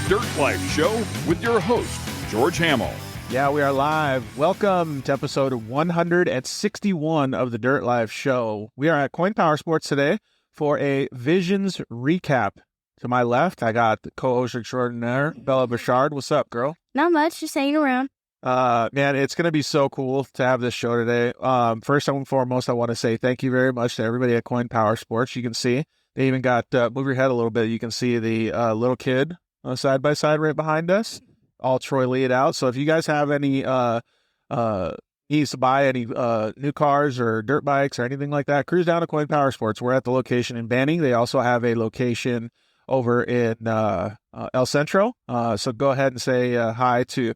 Dirt Life Show with your host, George Hamill. Yeah, we are live. Welcome to episode 161 of the Dirt Life Show. We are at Coin Power Sports today for a Visions recap. To my left, I got the co-host extraordinaire, Bella Birchard. What's up, girl? Not much, just hanging around. Man, it's going to be so cool to have this show today. First and foremost, I want to say thank you very much to everybody at Coin Power Sports. You can see, they even got, move your head a little bit, you can see the little kid side by side right behind us, all Troy laid out. So if you guys have any needs to buy any new cars or dirt bikes or anything like that, cruise down to Coin Power Sports. We're at the location in Banning. They also have a location over in El Centro. So go ahead and say hi to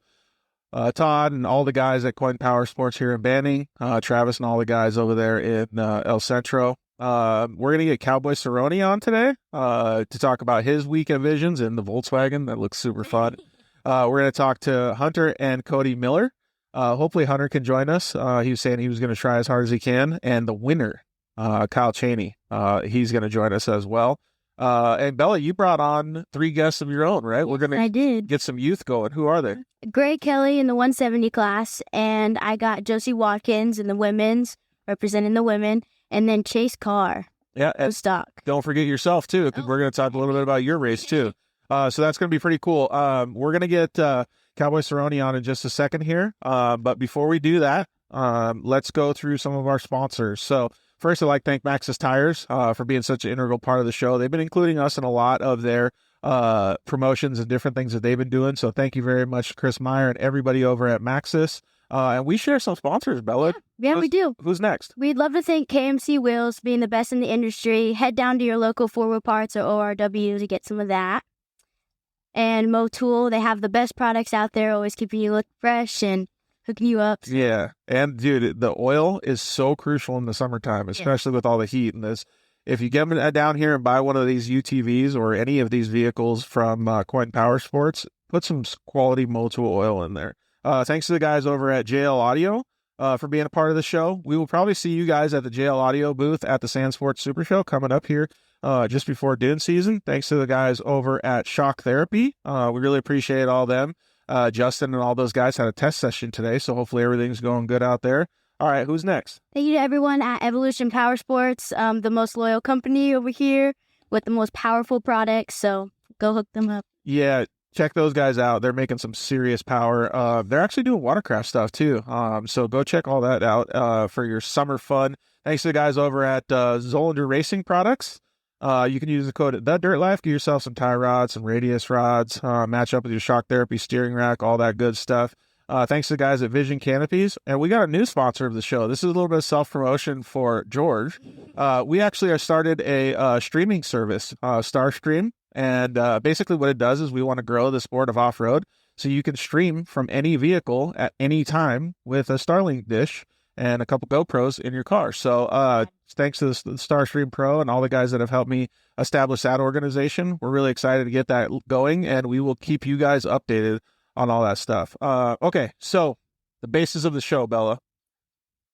Todd and all the guys at Coin Power Sports here in Banning, Travis and all the guys over there in El Centro. We're going to get Cowboy Cerrone on today to talk about his weekend visions in the Volkswagen. That looks super fun. We're going to talk to Hunter and Cody Miller. Hopefully Hunter can join us. He was saying he was going to try as hard as he can. And the winner, Kyle Cheney, he's going to join us as well. And Bella, you brought on 3 guests of your own, right? Yes, We're going I to did. get some youth going. Who are they? Gray Kelly in the 170 class, and I got Josie Watkins in the women's, representing the women, and then Chase Carr, Yeah, and stock. don't forget yourself, too, because we're going to talk a little bit about your race, too. So that's going to be pretty cool. We're going to get Cowboy Cerrone on in just a second here. But before we do that, let's go through some of our sponsors. So first, I'd like to thank Maxxis Tires for being such an integral part of the show. They've been including us in a lot of their promotions and different things that they've been doing. So thank you very much, Chris Meyer and everybody over at Maxxis. And we share some sponsors, Bella. Yeah, we do. Who's next? We'd love to thank KMC Wheels being the best in the industry. Head down to your local 4-wheel parts or ORW to get some of that. And Motul, they have the best products out there, always keeping you look fresh and hooking you up. Yeah. And dude, the oil is so crucial in the summertime, especially with all the heat and this. If you get down here and buy one of these UTVs or any of these vehicles from Coin Power Sports, put some quality Motul oil in there. Thanks to the guys over at JL Audio for being a part of the show. We will probably see you guys at the JL Audio booth at the Sand Sports Super Show coming up here just before dune season. Thanks to the guys over at Shock Therapy. We really appreciate all them. Justin and all those guys had a test session today, so hopefully everything's going good out there. All right, who's next? Thank you to everyone at Evolution Power Sports, the most loyal company over here with the most powerful products, so go hook them up. Yeah, check those guys out. They're making some serious power. They're actually doing watercraft stuff too, so go check all that out for your summer fun. Thanks to the guys over at Zolander Racing Products. You can use the code TheDirtLife, get yourself some tie rods, some radius rods, match up with your Shock Therapy steering rack, all that good stuff. Thanks to the guys at Vision Canopies. And we got a new sponsor of the show. This is a little bit of self-promotion for George. We actually have started a streaming service, Starstream. And basically what it does is we want to grow the sport of off-road. So you can stream from any vehicle at any time with a Starlink dish and a couple GoPros in your car. So thanks to the Starstream Pro and all the guys that have helped me establish that organization. We're really excited to get that going, and we will keep you guys updated on all that stuff. Okay, so the basis of the show, Bella.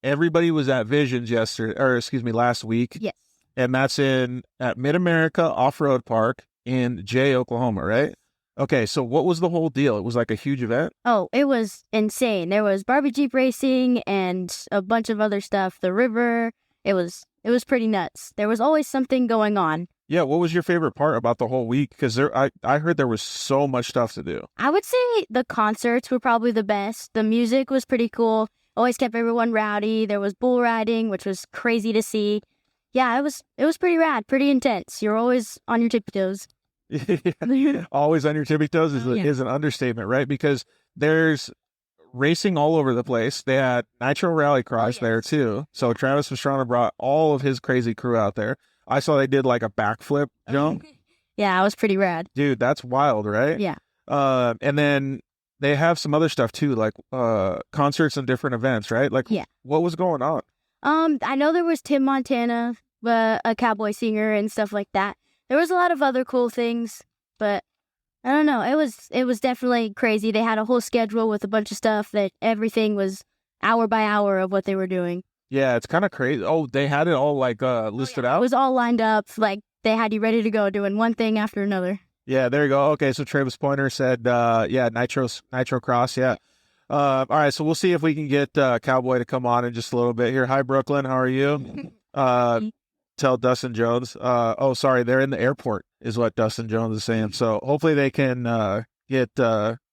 Everybody was at Visions last week. Yes. And that's at Mid-America Offroad Park in Jay, Oklahoma, right? Okay, so what was the whole deal? It was like a huge event? Oh, it was insane. There was Barbie Jeep Racing and a bunch of other stuff. The river. It was pretty nuts. There was always something going on. Yeah, what was your favorite part about the whole week? Because I heard there was so much stuff to do. I would say the concerts were probably the best. The music was pretty cool. Always kept everyone rowdy. There was bull riding, which was crazy to see. Yeah, it was pretty rad, pretty intense. You're always on your tippy toes. Always on your tippy toes is an understatement, right? Because there's racing all over the place. They had Nitro Rallycross there too. So Travis Pastrana brought all of his crazy crew out there. I saw they did like a backflip jump. Yeah, it was pretty rad. Dude, that's wild, right? Yeah. And then they have some other stuff too, like concerts and different events, right? Like, what was going on? I know there was Tim Montana, a cowboy singer and stuff like that. There was a lot of other cool things, but I don't know. It was definitely crazy. They had a whole schedule with a bunch of stuff that everything was hour by hour of what they were doing. Yeah, it's kind of crazy. Oh, they had it all like listed out? It was all lined up. Like they had you ready to go doing one thing after another. Yeah, there you go. Okay, so Travis Pointer said, yeah, Nitro Cross, yeah. All right, so we'll see if we can get Cowboy to come on in just a little bit here. Hi, Brooklyn. How are you? Tell Dustin Jones. Oh, sorry, they're in the airport, is what Dustin Jones is saying. So hopefully they can get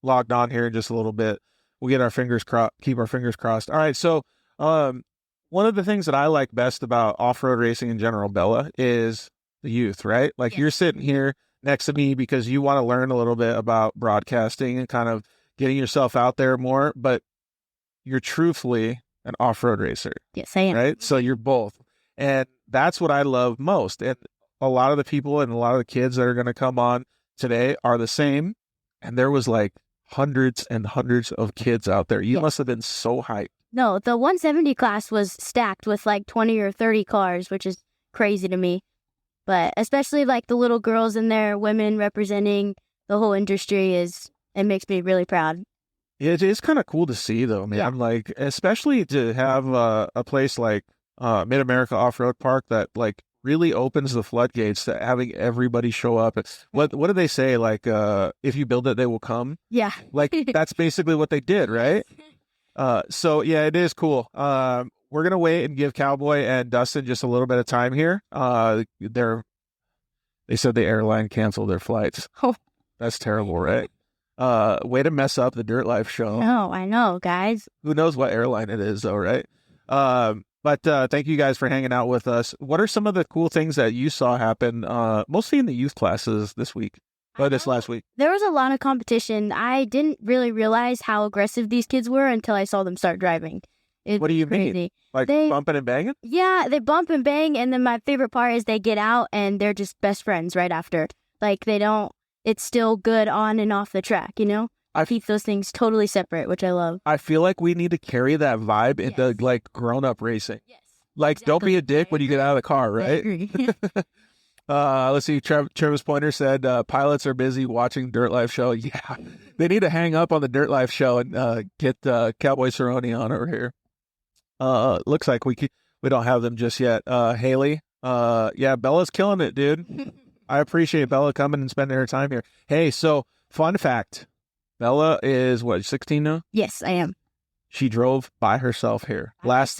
logged on here in just a little bit. We'll get our fingers keep our fingers crossed. All right, so one of the things that I like best about off-road racing in general, Bella, is the youth, right? Like you're sitting here next to me because you want to learn a little bit about broadcasting and kind of getting yourself out there more, but you're truthfully an off-road racer. Yes, I am. Right? So you're both. And that's what I love most. And a lot of the people and a lot of the kids that are going to come on today are the same. And there was like hundreds and hundreds of kids out there. You must have been so hyped. No, the 170 class was stacked with like 20 or 30 cars, which is crazy to me. But especially like the little girls in there, women representing the whole industry, it makes me really proud. It is kind of cool to see, though, man. Yeah. Like, especially to have a place like Mid-America Offroad Park that like really opens the floodgates to having everybody show up. What do they say? Like, if you build it, they will come. Yeah. Like that's basically what they did, right? So yeah, it is cool. We're gonna wait and give Cowboy and Dustin just a little bit of time here. They said the airline canceled their flights. Oh. That's terrible, right? Way to mess up the Dirt Life show. No, I know, guys. Who knows what airline it is, though, right? But thank you guys for hanging out with us. What are some of the cool things that you saw happen, mostly in the youth classes this week, or this last week? There was a lot of competition. I didn't really realize how aggressive these kids were until I saw them start driving. What do you mean? Like bumping and banging? Yeah, they bump and bang, and then my favorite part is they get out and they're just best friends right after. Like it's still good on and off the track, you know? I keep those things totally separate, which I love. I feel like we need to carry that vibe into like grown-up racing. Yes. Like, exactly. Don't be a dick when you get out of the car, right? I agree. Let's see. Travis Pointer said, pilots are busy watching Dirt Life show. Yeah, they need to hang up on the Dirt Life show and get Cowboy Cerrone on over here. Looks like we don't have them just yet. Haley, yeah, Bella's killing it, dude. I appreciate Bella coming and spending her time here. Hey, so fun fact. Bella is, 16 now? Yes, I am. She drove by herself here. Last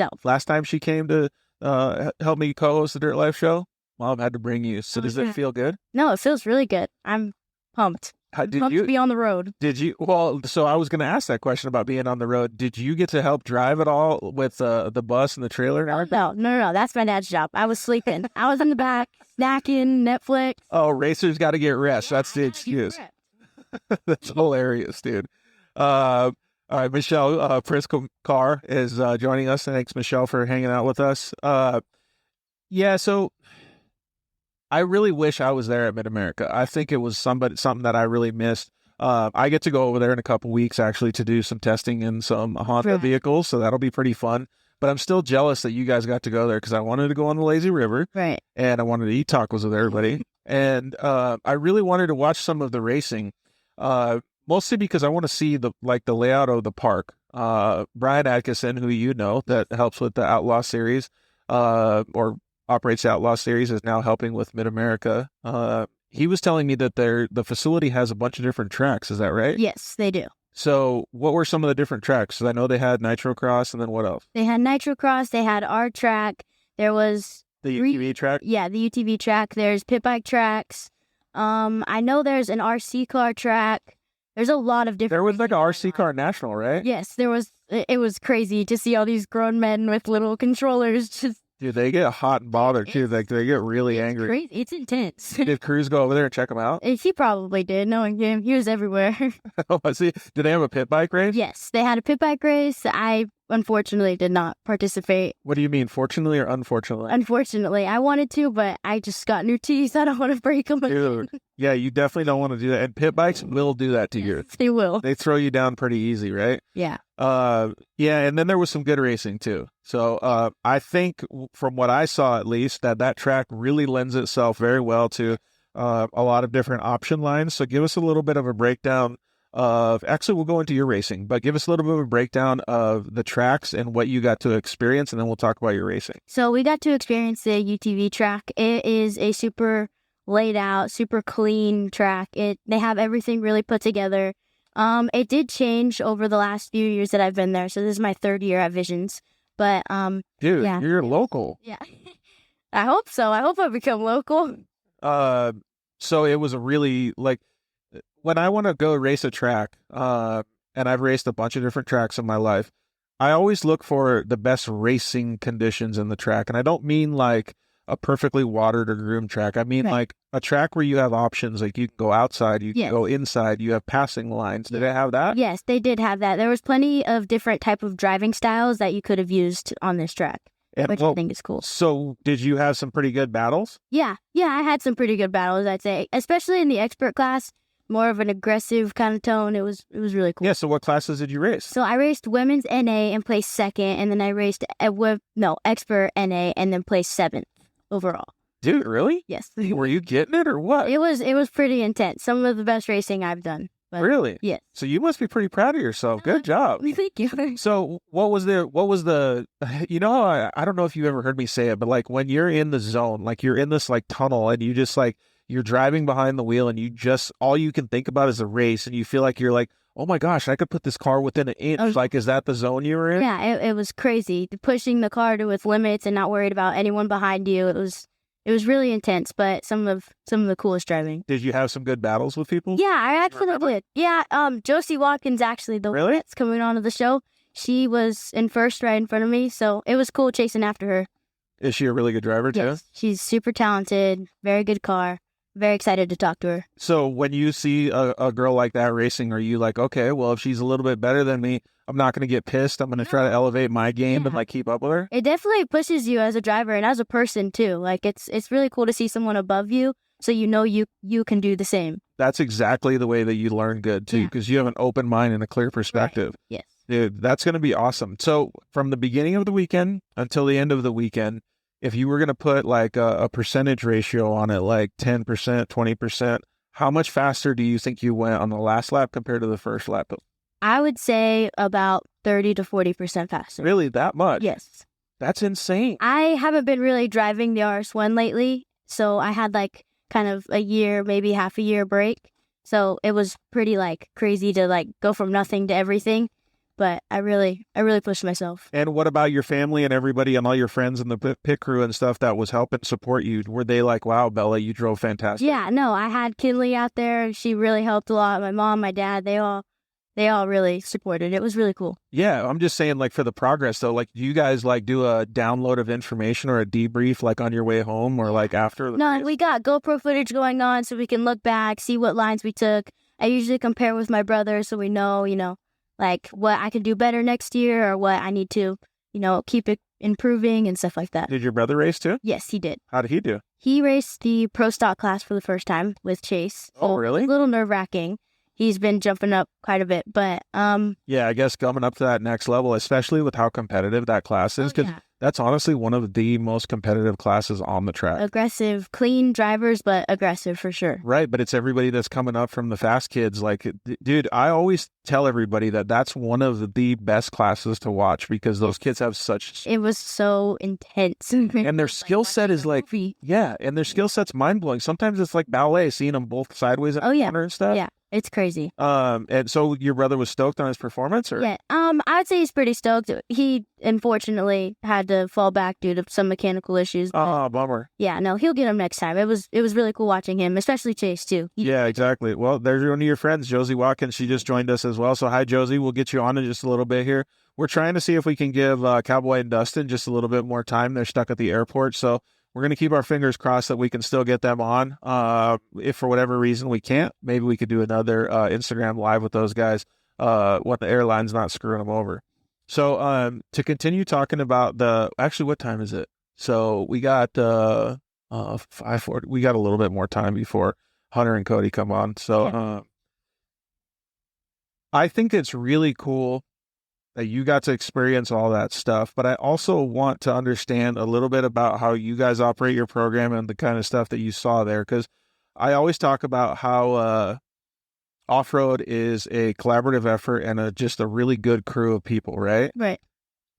time she came to help me co-host the Dirt Life show, Mom had to bring you. So does it feel good? No, it feels really good. I'm pumped. Pumped to be on the road. Did you? Well, so I was going to ask that question about being on the road. Did you get to help drive at all with the bus and the trailer? No. That's my dad's job. I was sleeping. I was in the back, snacking, Netflix. Oh, racers got to get rest. That's the excuse. That's hilarious, dude. All right, Michelle Carr is joining us. Thanks, Michelle, for hanging out with us. Yeah, so I really wish I was there at Mid-America. I think it was something that I really missed. I get to go over there in a couple weeks, actually, to do some testing in some Honda vehicles, so that'll be pretty fun. But I'm still jealous that you guys got to go there because I wanted to go on the lazy river. Right. And I wanted to eat tacos with everybody. And I really wanted to watch some of the racing, mostly because I want to see the layout of the park. Brian Atkinson, who you know, that helps with the Outlaw Series, or operates the Outlaw Series, is now helping with Mid-America. He was telling me that the facility has a bunch of different tracks. Is that right? Yes, they do. So what were some of the different tracks? Because I know they had Nitro Cross, and then what else? They had Nitro Cross. They had our track. There was the UTV track? Yeah, the UTV track. There's pit bike tracks. I know there's an RC car track. There's a lot of different. There was like an RC car national, right? Yes, there was. It was crazy to see all these grown men with little controllers just. Dude, they get hot and bothered too. Like they get really angry. Crazy. It's intense. Did Cruz go over there and check them out? He probably did. Knowing him, he was everywhere. Oh, I see. Did they have a pit bike race? Yes, they had a pit bike race. I unfortunately did not participate. What do you mean, fortunately or unfortunately? Unfortunately, I wanted to, but I just got new teeth. I don't want to break them. Dude, yeah, you definitely don't want to do that. And pit bikes will do that to you. They will. They throw you down pretty easy, right? Yeah. Yeah, and then there was some good racing too. So I think from what I saw, at least, that track really lends itself very well to a lot of different option lines. So give us a little bit of a breakdown of, actually we'll go into your racing, but give us a little bit of a breakdown of the tracks and what you got to experience, and then we'll talk about your racing. So we got to experience the UTV track. It is a super laid out, super clean track. They have everything really put together. It did change over the last few years that I've been there. So this is my 3rd year at Visions. But dude, yeah. you're local. Yeah. I hope so. I hope I become local. So it was a really, like, when I want to go race a track, and I've raced a bunch of different tracks in my life, I always look for the best racing conditions in the track. And I don't mean like a perfectly watered or groomed track. I mean like a track where you have options, like you can go outside, you can go inside, you have passing lines. Did it have that? Yes, they did have that. There was plenty of different type of driving styles that you could have used on this track, which I think is cool. So did you have some pretty good battles? Yeah, I had some pretty good battles, I'd say, especially in the expert class. More of an aggressive kind of tone. It was really cool. Yeah, so what classes did you race? So I raced women's NA and placed 2nd, and then I raced expert NA and then placed 7th overall. Dude, really? Yes. Were you getting it or what? It was pretty intense. Some of the best racing I've done. But really? Yes. So you must be pretty proud of yourself. Good job. Thank you. So what was the, you know, I don't know if you ever heard me say it, but like when you're in the zone, like you're in this like tunnel and you just like, you're driving behind the wheel and you just, all you can think about is the race and you feel like you're like, oh my gosh, I could put this car within an inch. Like, is that the zone you were in? Yeah, it was crazy. Pushing the car to its limits and not worried about anyone behind you. It was really intense, but some of the coolest driving. Did you have some good battles with people? Yeah, I actually did. Yeah, Josie Watkins, actually, the one that's coming on to the show, she was in first right in front of me, so it was cool chasing after her. Is she a really good driver too? Yes, she's super talented, very good car. Very excited to talk to her. So when you see a girl like that racing, are you like, okay, well, if she's a little bit better than me, I'm not going to get pissed. I'm going to try to elevate my game and like keep up with her? It definitely pushes you as a driver and as a person too. Like it's really cool to see someone above you, so you know you can do the same. That's exactly the way that you learn good too, because you have an open mind and a clear perspective. Right. Yes. Dude, that's going to be awesome. So from the beginning of the weekend until the end of the weekend, if you were going to put like a percentage ratio on it, like 10%, 20%, how much faster do you think you went on the last lap compared to the first lap? I would say about 30 to 40% faster. Really? That much? Yes. That's insane. I haven't been really driving the RS1 lately, so I had like kind of a year, maybe half a year break. So it was pretty like crazy to like go from nothing to everything. But I really pushed myself. And what about your family and everybody and all your friends and the pit crew and stuff that was helping support you? Were they like, wow, Bella, you drove fantastic? Yeah, no, I had Kinley out there. She really helped a lot. My mom, my dad, they all really supported. It was really cool. Yeah, I'm just saying, like, for the progress, though, like, do you guys, like, do a download of information or a debrief, like, on your way home or, like, after the race? We got GoPro footage going on so we can look back, see what lines we took. I usually compare with my brother so we know, like what I could do better next year or what I need to, keep it improving and stuff like that. Did your brother race too? Yes, he did. How did he do? He raced the pro stock class for the first time with Chase. Oh, really? A little nerve-wracking. He's been jumping up quite a bit, but yeah, I guess coming up to that next level, especially with how competitive that class is, because that's honestly one of the most competitive classes on the track. Aggressive, clean drivers, but aggressive for sure. Right, but it's everybody that's coming up from the fast kids. Like, dude, I always tell everybody that that's one of the best classes to watch because those kids have such... It was so intense. And their skill set is like... Yeah, and their skill set's mind-blowing. Sometimes it's like ballet, seeing them both sideways in the corner and stuff. Yeah. It's crazy. And so your brother was stoked on his performance, or? Yeah. I'd say he's pretty stoked. He unfortunately had to fall back due to some mechanical issues. Oh, bummer. Yeah, no, he'll get him next time. It was really cool watching him, especially Chase too. Yeah, exactly. Well, there's one of your friends, Josie Watkins. She just joined us as well. So hi, Josie. We'll get you on in just a little bit here. We're trying to see if we can give Cowboy and Dustin just a little bit more time. They're stuck at the airport, so we're going to keep our fingers crossed that we can still get them on. If for whatever reason we can't, maybe we could do another Instagram live with those guys when the airline's not screwing them over. So to continue talking about actually, what time is it? So we got 5:40. We got a little bit more time before Hunter and Cody come on. So I think it's really cool that you got to experience all that stuff, but I also want to understand a little bit about how you guys operate your program and the kind of stuff that you saw there, because I always talk about how off-road is a collaborative effort and just a really good crew of people, right? Right.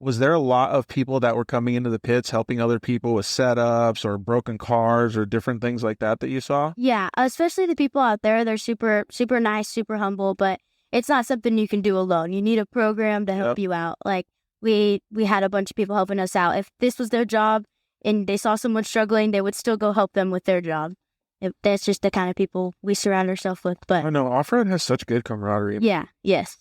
Was there a lot of people that were coming into the pits helping other people with setups or broken cars or different things like that you saw? Yeah, especially the people out there. They're super, super nice, super humble, but it's not something you can do alone. You need a program to help you out. Like we had a bunch of people helping us out. If this was their job and they saw someone struggling, they would still go help them with their job. That's just the kind of people we surround ourselves with. But I know off-road has such good camaraderie. Yeah, yes.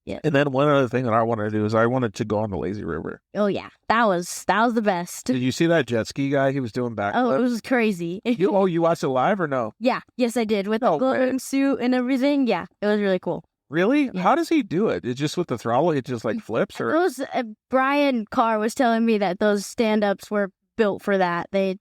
Yeah. And then one other thing that I wanted to do is I wanted to go on the lazy river. Oh yeah, that was the best. Did you see that jet ski guy? He was doing backflips. Oh, it was crazy. You watched it live or no? Yeah, yes I did with the glowing suit and everything. Yeah, it was really cool. Really? Yeah. How does he do it? It's just with the throttle? It just like flips or? Those Brian Carr was telling me that those stand-ups were built for that. It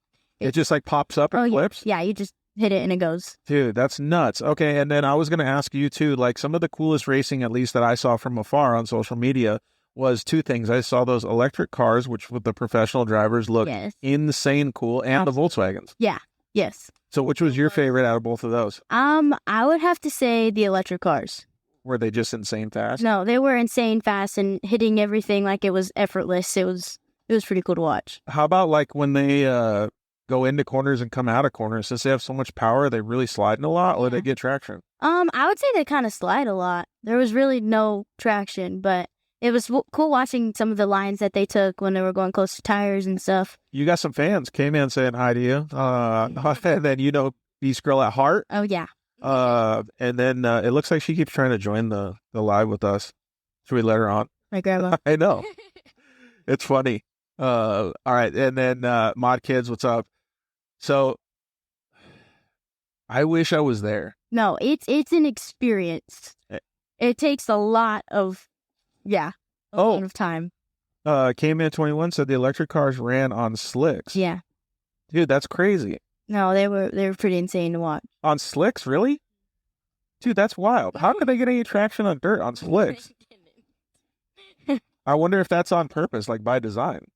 just like pops up and flips? Yeah, you just hit it and it goes. Dude, that's nuts. Okay, and then I was going to ask you too, like some of the coolest racing, at least that I saw from afar on social media, was two things. I saw those electric cars, which with the professional drivers look insane cool, and the Volkswagens. Yeah, yes. So which was your favorite out of both of those? I would have to say the electric cars. Were they just insane fast? No, they were insane fast and hitting everything like it was effortless. It was pretty cool to watch. How about like when they go into corners and come out of corners? Since they have so much power, they really sliding a lot, or they get traction? I would say they kind of slide a lot. There was really no traction, but it was cool watching some of the lines that they took when they were going close to tires and stuff. You got some fans. K-Man saying hi to you. And then, Beast Girl at Heart. Oh, yeah. And then it looks like she keeps trying to join the live with us. Should we let her on? My grandma. I know. It's funny. All right. And then Mod Kids, what's up? So I wish I was there. No, it's an experience. It takes a lot of lot of time. K-Man 21 said the electric cars ran on slicks. Yeah. Dude, that's crazy. No, they were pretty insane to watch. On slicks, really? Dude, that's wild. How could they get any traction on dirt on slicks? I wonder if that's on purpose, like by design.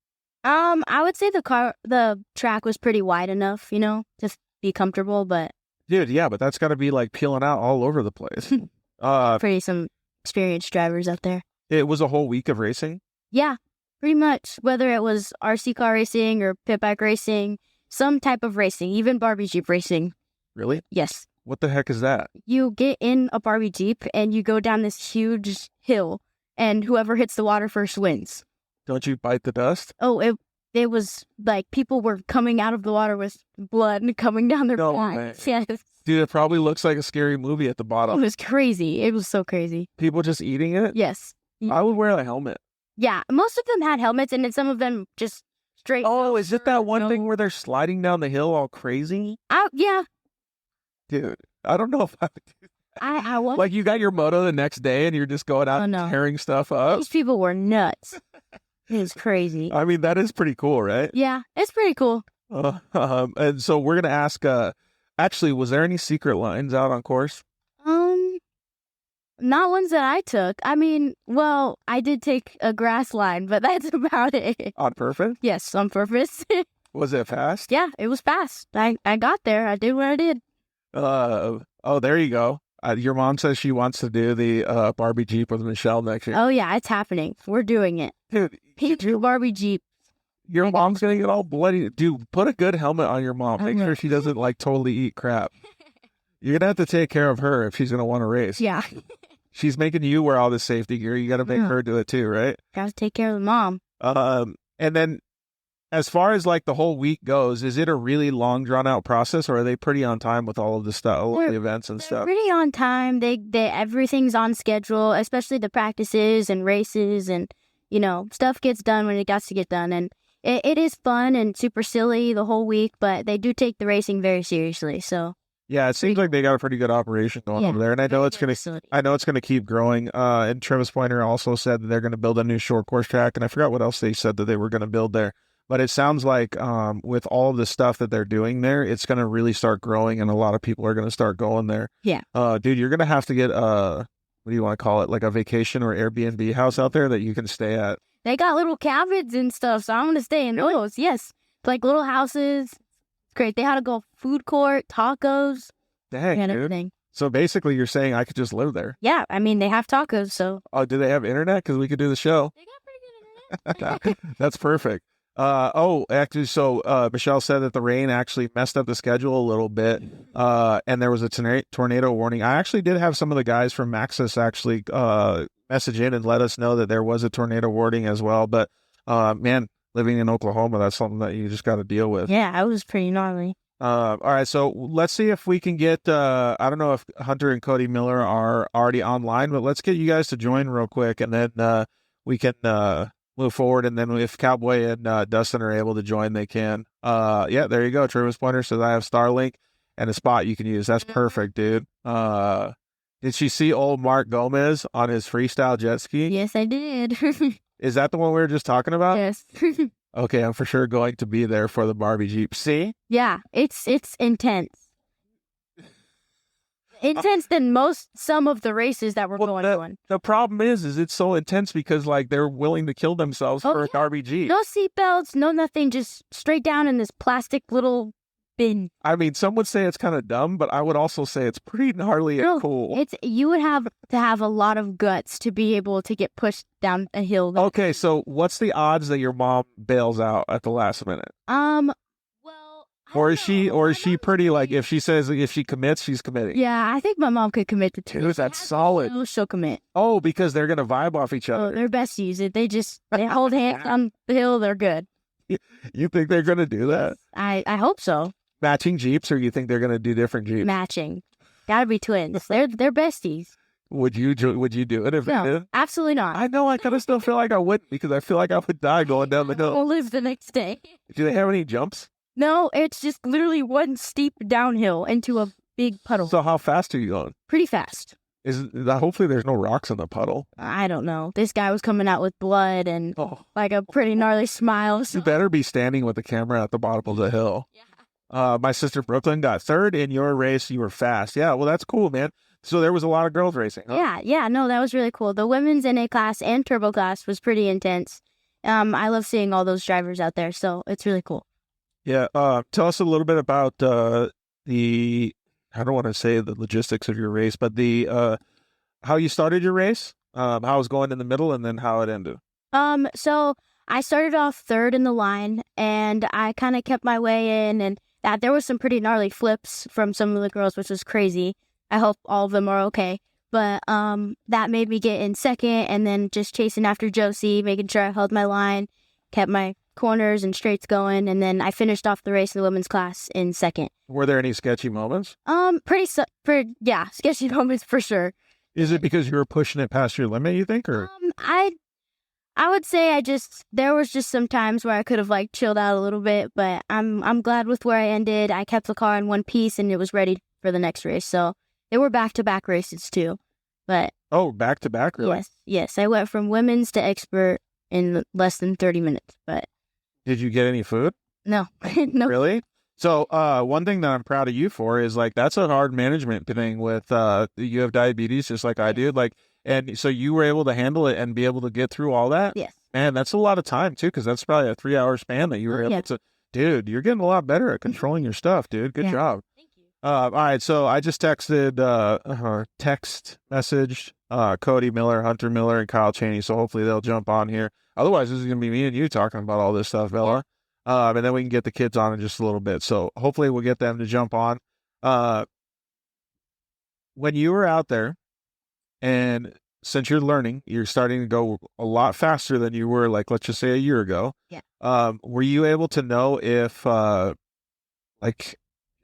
I would say the track was pretty wide enough, to be comfortable, but dude, yeah, but that's got to be like peeling out all over the place. Pretty some experienced drivers out there. It was a whole week of racing? Yeah, pretty much. Whether it was RC car racing or pit bike racing, some type of racing, even Barbie Jeep Racing. Really? Yes. What the heck is that? You get in a Barbie Jeep and you go down this huge hill, and whoever hits the water first wins. Don't you bite the dust? Oh, it was like people were coming out of the water with blood and coming down their backs. Yes. Dude, it probably looks like a scary movie at the bottom. It was crazy. It was so crazy. People just eating it? Yes. I would wear a helmet. Yeah, most of them had helmets, and then some of them just straight. Oh, is it that one thing where they're sliding down the hill all crazy? Yeah. Dude, I don't know if I would do that. I was like you got your moto the next day and you're just going out and tearing stuff up. These people were nuts. It was crazy. I mean, that is pretty cool, right? Yeah, it's pretty cool. And so we're gonna ask. Actually, was there any secret lines out on course? Not ones that I took. I mean, well, I did take a grass line, but that's about it. On purpose? Yes, on purpose. Was it fast? Yeah, it was fast. I got there. I did what I did. Oh, there you go. Your mom says she wants to do the Barbie Jeep with Michelle next year. Oh, yeah, it's happening. We're doing it. Dude, Barbie Jeep. Your mom's going to get all bloody. Dude, put a good helmet on your mom. Make sure she doesn't, like, totally eat crap. You're going to have to take care of her if she's going to want to race. Yeah. She's making you wear all this safety gear. You got to make her do it too, right? Got to take care of the mom. And then as far as, like, the whole week goes, is it a really long, drawn-out process, or are they pretty on time with all of the stuff, all of the events and stuff? Pretty on time. They everything's on schedule, especially the practices and races, and, stuff gets done when it got to get done. And it is fun and super silly the whole week, but they do take the racing very seriously, so. Yeah, it seems like they got a pretty good operation going over there, and I know it's gonna keep growing. And Travis Pointer also said that they're gonna build a new short course track, and I forgot what else they said that they were gonna build there. But it sounds like with all of the stuff that they're doing there, it's gonna really start growing, and a lot of people are gonna start going there. Yeah. Dude, you're gonna have to get what do you want to call it, like a vacation or Airbnb house out there that you can stay at. They got little cabins and stuff, so I'm gonna stay in those. Yes, like little houses. Great. They had a go food court, tacos, dang, and dude. everything. So basically, you're saying I could just live there? Yeah, I mean they have tacos, so. Oh, do they have internet? Because we could do the show. They got pretty good internet. That's perfect. Actually, so Michelle said that the rain actually messed up the schedule a little bit, and there was a tornado warning. I actually did have some of the guys from Maxis actually message in and let us know that there was a tornado warning as well. But man, living in Oklahoma, that's something that you just got to deal with. Yeah, it was pretty gnarly. All right, so let's see if we can get, I don't know if Hunter and Cody Miller are already online, but let's get you guys to join real quick, and then we can move forward, and then if Cowboy and Dustin are able to join, they can. Yeah, there you go. Travis Pointer says, I have Starlink and a spot you can use. That's perfect, dude. Did she see old Mark Gomez on his freestyle jet ski? Yes, I did. Is that the one we were just talking about? Yes. Okay, I'm for sure going to be there for the Barbie Jeep. See? Yeah, it's intense. Intense than some of the races that we're going on. The problem is it's so intense because like they're willing to kill themselves for a Barbie Jeep. No seatbelts, no nothing, just straight down in this plastic little bin. I mean, some would say it's kind of dumb, but I would also say it's pretty gnarly and cool. You would have to have a lot of guts to be able to get pushed down a hill. Okay, so what's the odds that your mom bails out at the last minute? Or is she pretty like if she commits, she's committing? Yeah, I think my mom could commit to two. Dude, that's solid. She'll commit. Oh, because they're gonna vibe off each other. Oh, they're besties. They hold hands on the hill. They're good. You think they're gonna do that? I hope so. Matching Jeeps, or you think they're gonna do different Jeeps? Matching. Gotta be twins. They're besties. Would you do it if they did? No, absolutely not. I know. I kind of still feel like I wouldn't because I feel like I would die going down the hill. We'll live the next day. Do they have any jumps? No, it's just literally one steep downhill into a big puddle. So how fast are you going? Pretty fast. Hopefully there's no rocks in the puddle. I don't know. This guy was coming out with blood and like a pretty gnarly smile. So. You better be standing with the camera at the bottom of the hill. Yeah. My sister Brooklyn got third in your race. You were fast. Yeah, well, that's cool, man. So there was a lot of girls racing. Huh? Yeah. No, that was really cool. The women's NA class and turbo class was pretty intense. I love seeing all those drivers out there, so it's really cool. Yeah. Tell us a little bit about I don't want to say the logistics of your race, but how you started your race, how it was going in the middle, and then how it ended. So I started off third in the line, and I kind of kept my way in, and there was some pretty gnarly flips from some of the girls, which was crazy. I hope all of them are okay. But that made me get in second, and then just chasing after Josie, making sure I held my line, kept my corners and straights going, and then I finished off the race in the women's class in second. Were there any sketchy moments? Yeah, sketchy moments for sure. Is it because you were pushing it past your limit, you think, or? I would say there was just some times where I could have like chilled out a little bit, but I'm glad with where I ended. I kept the car in one piece and it was ready for the next race. So they were back-to-back races too. But back-to-back, really? Yes. I went from women's to expert in less than 30 minutes. But did you get any food? No. No. Really? So one thing that I'm proud of you for is like that's a hard management thing with you have diabetes just like I do, like, and so you were able to handle it and be able to get through all that. Yes. Man, that's a lot of time too, because that's probably a 3-hour span that you were able to. Dude, you're getting a lot better at controlling your stuff, dude. Good job. Thank you. All right, so I just texted text message Cody Miller, Hunter Miller, and Kyle Chaney. So hopefully they'll jump on here. Otherwise, this is gonna be me and you talking about all this stuff, Bella. And then we can get the kids on in just a little bit. So hopefully we'll get them to jump on. When you were out there, and since you're learning, you're starting to go a lot faster than you were, like, let's just say a year ago. Yeah. Were you able to know if, like,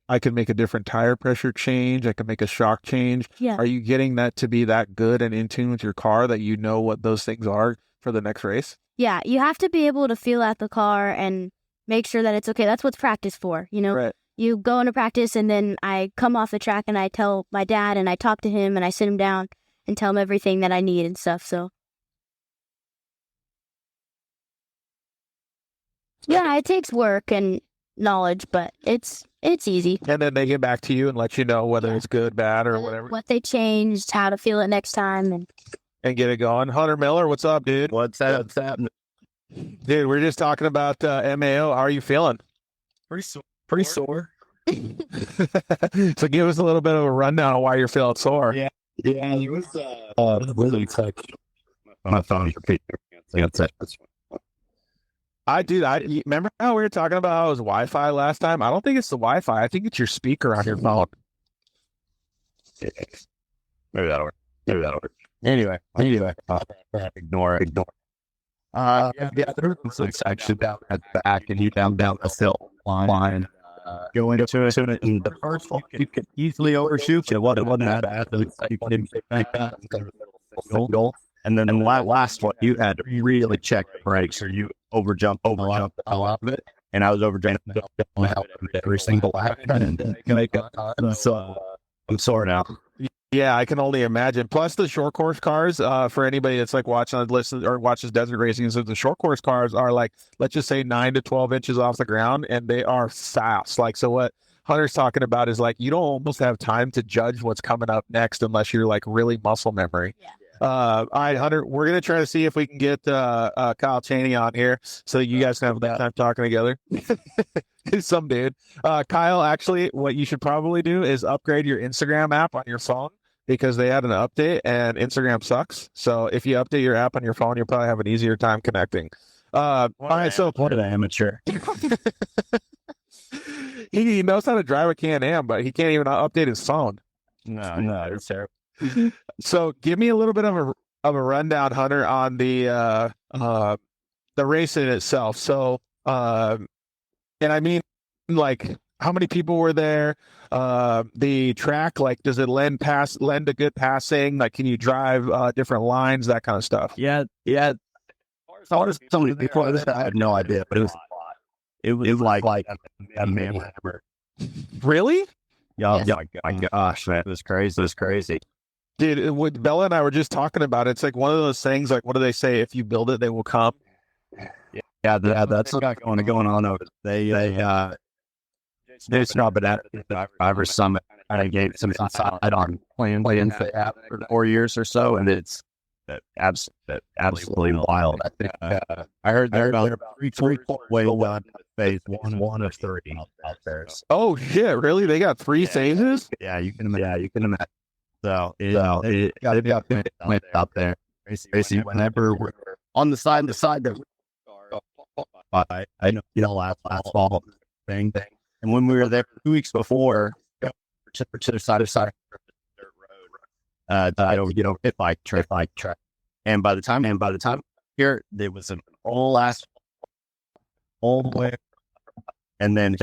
I could make a different tire pressure change, I could make a shock change? Yeah. Are you getting that to be that good and in tune with your car that you know what those things are for the next race? Yeah, you have to be able to feel out the car and make sure that it's okay. That's what's practice for, you know? Right. You go into practice and then I come off the track and I tell my dad and I talk to him and I sit him down and tell him everything that I need and stuff. So, yeah, it takes work and knowledge, but it's easy. And then they get back to you and let you know whether it's good, bad, or whatever. What they changed, how to feel it next time. And get it going. Hunter Miller, what's up, dude? What's happening? Dude, we're just talking about MAO. How are you feeling? Pretty sore. So give us a little bit of a rundown on why you're feeling sore. Yeah, there was really touch. My phone. That's it. I remember how we were talking about how it was Wi-Fi last time. I don't think it's the Wi-Fi. I think it's your speaker on your phone. Maybe that'll work. Anyway, ignore it. Yeah, there was some section down at the back, and you down the hill line. Go into it, and the first one you could easily overshoot. It wasn't that bad. You couldn't make that goal. And then the last one, you had to really check the brakes, or you overjump the hell out of it. And I was overjumping every single lap, and make it. So I'm sore now. Yeah, I can only imagine. Plus the short course cars, for anybody that's like listens or watches desert racing, so the short course cars are like, let's just say 9 to 12 inches off the ground, and they are fast. Like, so what Hunter's talking about is like, you don't almost have time to judge what's coming up next unless you're like really muscle memory. Yeah. All right, Hunter, we're going to try to see if we can get Kyle Chaney on here so that you guys can have that time talking together. Some dude. Kyle, actually, what you should probably do is upgrade your Instagram app on your phone, because they had an update and Instagram sucks. So if you update your app on your phone, you'll probably have an easier time connecting. All right, so what an amateur. He knows how to drive a Can-Am, but he can't even update his phone. No, it's terrible. So give me a little bit of a rundown, Hunter, on the race in itself. So, and I mean, like, how many people were there? The track, like, does it lend to good passing? Like, can you drive different lines, that kind of stuff? Yeah. So what is so many people? I have no idea, but it was like a man hammer. Really? Yeah, my gosh, man, it was crazy. Dude, what Bella and I were just talking about, it's like one of those things, like, what do they say? If you build it, they will come. Yeah, that's what's going on over there. They stopped at the driver's summit, and I gave some insight on playing for the app for 4 years or so, and it's absolutely wild. I think I heard they're about three way done phase one of 3 out there. Oh shit! Really? They got 3 phases? Yeah, you can imagine. So it got out there. Basically, whenever we're on the side that I know last fall thing. And when we were there 2 weeks before, to the side of dirt road, hit bike track. And by the time here, there was an all way, and then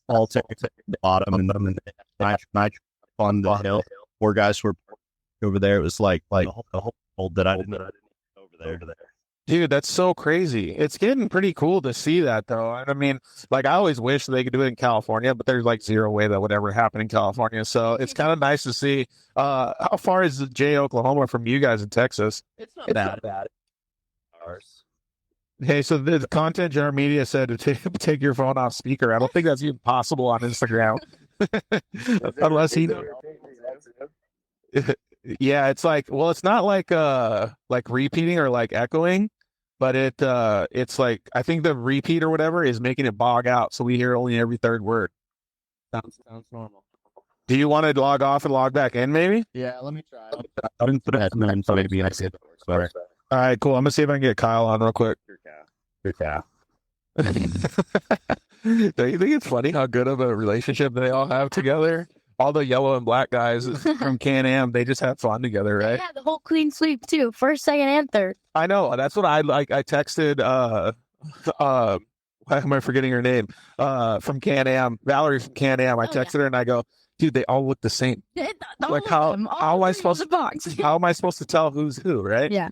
all to the bottom, and then night on the hill. 4 guys were over there. It was like the whole that I didn't over there. Dude, that's so crazy. It's getting pretty cool to see that, though. I mean, like, I always wish they could do it in California, but there's like zero way that would ever happen in California. So it's kind of nice to see. How far is Jay, Oklahoma from you guys in Texas? It's not bad. Hey, so the content jar media said to take your phone off speaker. I don't think that's even possible on Instagram. Unless he... Yeah, it's like, well, it's not like repeating or like echoing, but it's like, I think the repeat or whatever is making it bog out, so we hear only every third word. Sounds normal. Do you want to log off and log back in, maybe? Yeah, let me try. I didn't put it in, so maybe I see it better. All right, cool. I'm gonna see if I can get Kyle on real quick. Your cow. Don't you think it's funny how good of a relationship they all have together? All the yellow and black guys from Can-Am, they just have fun together, right? Yeah, the whole clean sweep too. First, second, and third. I know. That's what I like. I texted why am I forgetting her name? From Can-Am, Valerie from Can-Am. I texted her and I go, dude, they all look the same. Like how am I supposed to tell who's who, right? Yeah.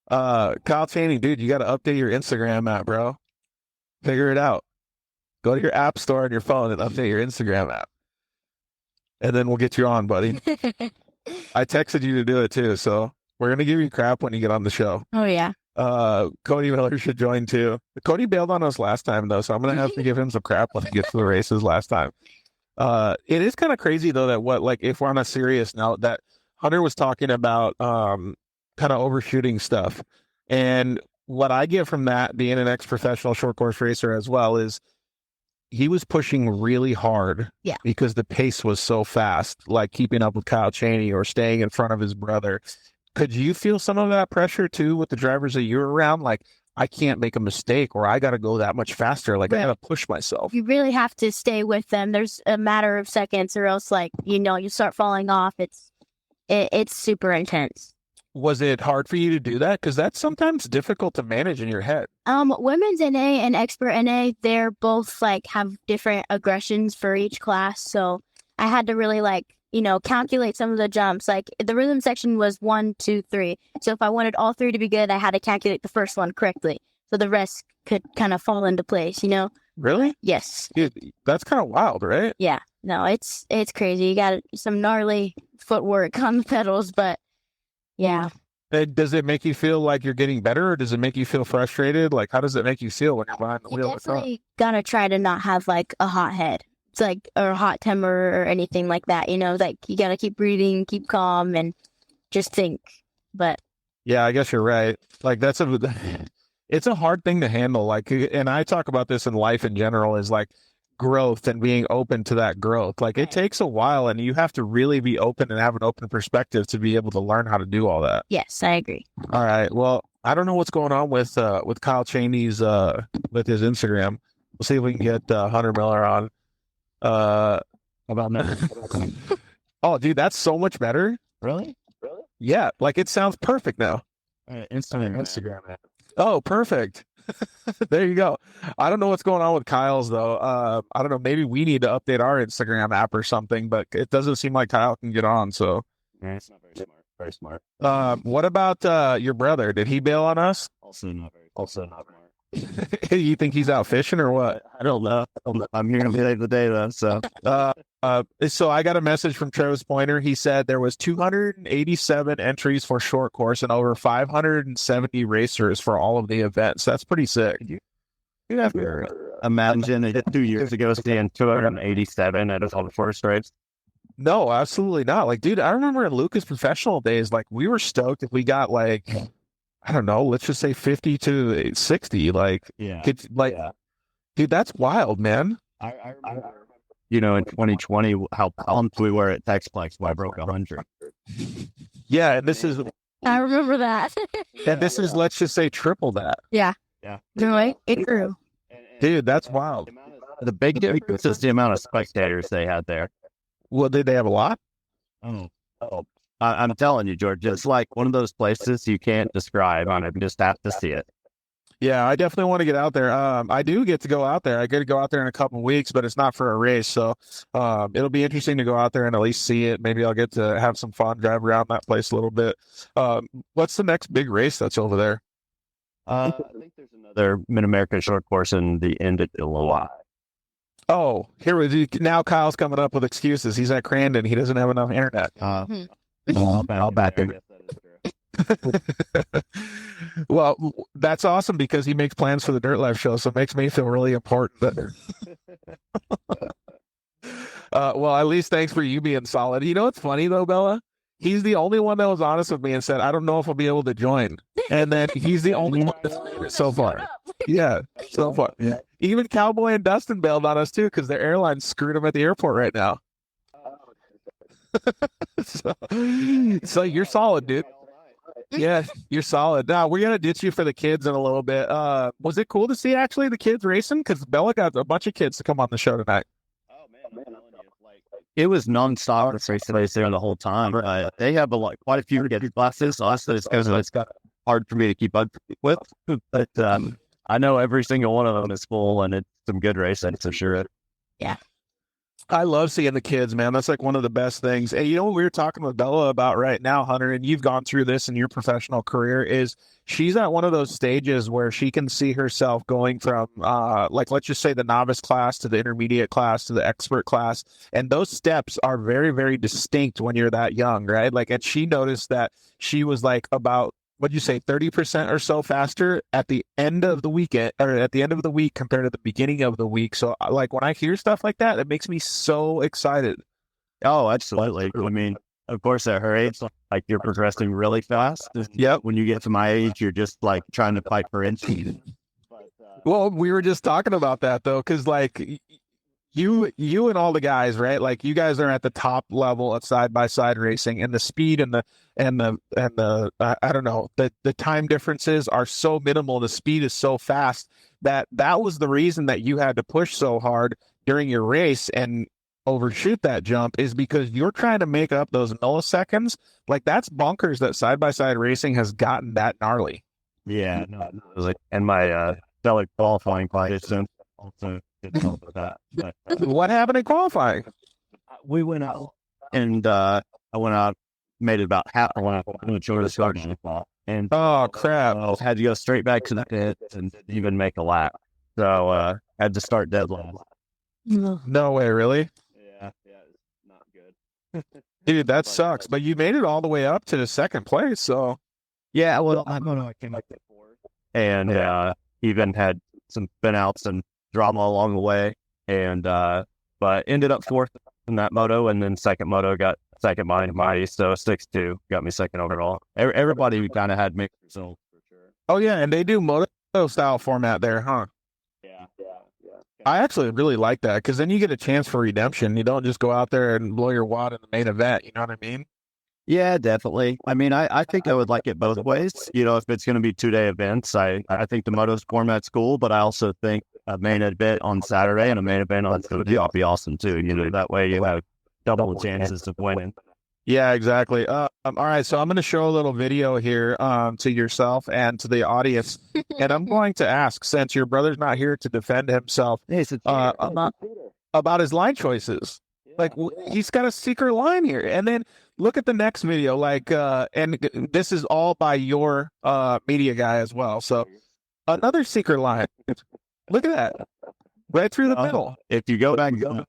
Kyle Chaney, dude, you got to update your Instagram app, bro. Figure it out. Go to your app store on your phone and update your Instagram app. And then we'll get you on, buddy. I texted you to do it too, so we're gonna give you crap when you get on the show. Oh yeah. Cody Miller should join too. Cody bailed on us last time though, so I'm gonna have to give him some crap when he gets to the races last time. It is kind of crazy though that if we're on a serious note, that Hunter was talking about kind of overshooting stuff, and what I get from that, being an ex-professional short course racer as well, is he was pushing really hard because the pace was so fast, like keeping up with Kyle Chaney or staying in front of his brother. Could you feel some of that pressure too with the drivers that you were around? Like, I can't make a mistake, or I got to go that much faster. Like I Right. got to push myself. You really have to stay with them. There's a matter of seconds, or else, like, you start falling off. It's super intense. Was it hard for you to do that? Because that's sometimes difficult to manage in your head. Women's NA and expert NA, they're both like have different aggressions for each class. So I had to really calculate some of the jumps. Like the rhythm section was 1, 2, 3. So if I wanted all 3 to be good, I had to calculate the first one correctly. So the rest could kind of fall into place, Really? Yes. Dude, that's kind of wild, right? Yeah. No, it's crazy. You got some gnarly footwork on the pedals, but yeah. Does it make you feel like you're getting better, or does it make you feel frustrated? Like, how does it make you feel when you're behind the You wheel? of the car? definitely gotta try to not have like a hot head. It's like, or a hot temper or anything like that. Like you gotta keep breathing, keep calm, and just think. But Yeah, I guess you're right. Like it's a hard thing to handle. Like, and I talk about this in life in general, is like growth and being open to that growth. Like it takes a while, and you have to really be open and have an open perspective to be able to learn how to do all that. yes, I agree. All right. Well, I don't know what's going on with Kyle Chaney's with his Instagram. We'll see if we can get Hunter Miller on. About that. Oh, dude, that's so much better. Really? Yeah, like it sounds perfect now. Instagram. Oh, perfect. There you go. I don't know what's going on with Kyle's though. I don't know. Maybe we need to update our Instagram app or something, but it doesn't seem like Kyle can get on. So, It's not very smart. Very smart. what about your brother? Did he bail on us? Also not smart. You think he's out fishing or what? I don't know. I'm here to be late the day though. So So I got a message from Travis Pointer. He said there was 287 entries for short course and over 570 racers for all of the events. That's pretty sick. you have to imagine it 2 years ago seeing 287 at all the first race. No, absolutely not. Like, dude, I remember in Lucas professional days, like we were stoked if we got like, I don't know, let's just say 50 to 60. Like, Yeah. dude, that's wild, man. I remember, in 2020, how pumped we were at Texplex when I broke 100. Yeah, and this is let's just say triple that. Yeah. Yeah. It grew. Dude, that's wild. The big difference is the amount of spectators they had there. Well, did they have a lot? Oh. I'm telling you, George, it's like one of those places you can't describe. You just have to see it. Yeah, I definitely want to get out there. I do get to go out there. I get to go out there in a couple of weeks, but it's not for a race. So it'll be interesting to go out there and at least see it. Maybe I'll get to have some fun, drive around that place a little bit. What's the next big race that's over there? I think there's another Mid-America short course in the end of July. Oh, now Kyle's coming up with excuses. He's at Crandon. He doesn't have enough internet. I'll back him. Well, that's awesome because he makes plans for the Dirt Life show, so it makes me feel really important. Well, at least thanks for you being solid. You know what's funny though, Bella? He's the only one that was honest with me and said, I don't know if I'll be able to join. And then he's the only one so far. Yeah, so far. Yeah. Even Cowboy and Dustin bailed on us too because their airline screwed them at the airport right now. So you're solid, dude. Yeah, you're solid. Now we're gonna ditch you for the kids in a little bit. Was it cool to see actually the kids racing? Because Bella got a bunch of kids to come on the show tonight. Oh man, it was nonstop race there the whole time. They have quite a few kids classes. Also, it's got hard for me to keep up with. But I know every single one of them is full, and it's some good racing for sure. Yeah. I love seeing the kids, man. That's like one of the best things. And you know what we were talking with Bella about right now, Hunter, and you've gone through this in your professional career, is she's at one of those stages where she can see herself going from, let's just say the novice class to the intermediate class to the expert class. And those steps are very, very distinct when you're that young, right? Like, and she noticed that she was like about, what'd you say, 30% or so faster at the end of the weekend or at the end of the week compared to the beginning of the week. So like when I hear stuff like that, it makes me so excited. Oh, absolutely. I mean, of course, at her age, like you're progressing really fast. Yep. When you get to my age, you're just like trying to fight for inches. Well, we were just talking about that though, because like you and all the guys, right? Like you guys are at the top level of side by side racing, and the speed and the I don't know, the time differences are so minimal. The speed is so fast that was the reason that you had to push so hard during your race and overshoot that jump, is because you're trying to make up those milliseconds. Like that's bonkers that side by side racing has gotten that gnarly. Yeah, no, it was like, and my stellar qualifying position also did help with that. But, What happened in qualifying? we went out, and I went out, made it about half a lap on the shortest starting and Oh crap! had to go straight back to the pit and didn't even make a lap. So had to start dead last. No way, really? Yeah, it's not good. Dude, that sucks. But you made it all the way up to the second place, so Yeah, well, I don't know. I came up with 4, and even had some spin outs and drama along the way, and but ended up 4th in that moto, and then second moto got second behind Mighty, so 6-2 got me second overall. Everybody kind of had mixed results for sure. oh yeah, and they do moto style format there, huh? Yeah. I actually really like that because then you get a chance for redemption. You don't just go out there and blow your wad in the main event. You know what I mean? Yeah, definitely. I mean, I think I would like it both ways. You know, if it's going to be 2-day events, I think the motos format's cool, but I also think a main event on Saturday and a main event on Sunday will be awesome too. You know, that way you have double the chances of winning. Yeah, exactly. All right, so I'm going to show a little video here to yourself and to the audience, and I'm going to ask, since your brother's not here to defend himself, about his line choices. Like he's got a secret line here, and then look at the next video. Like, and this is all by your media guy as well. So another secret line. Look at that, right through the middle. If you go back to the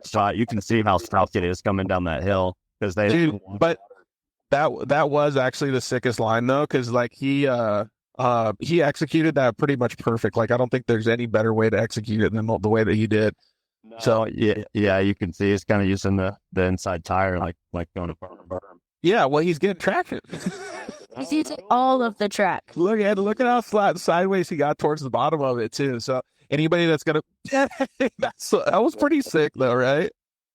shot, you can see how stealthy it is coming down that hill because they. Dude, but that was actually the sickest line though, because like he executed that pretty much perfect. Like I don't think there's any better way to execute it than the way that he did. No. So yeah, you can see it's kind of using the inside tire, like going to berm. Yeah, well, he's getting traction. He's using all of the track. Look at how flat sideways he got towards the bottom of it too. So anybody that's gonna, that was pretty sick though, right?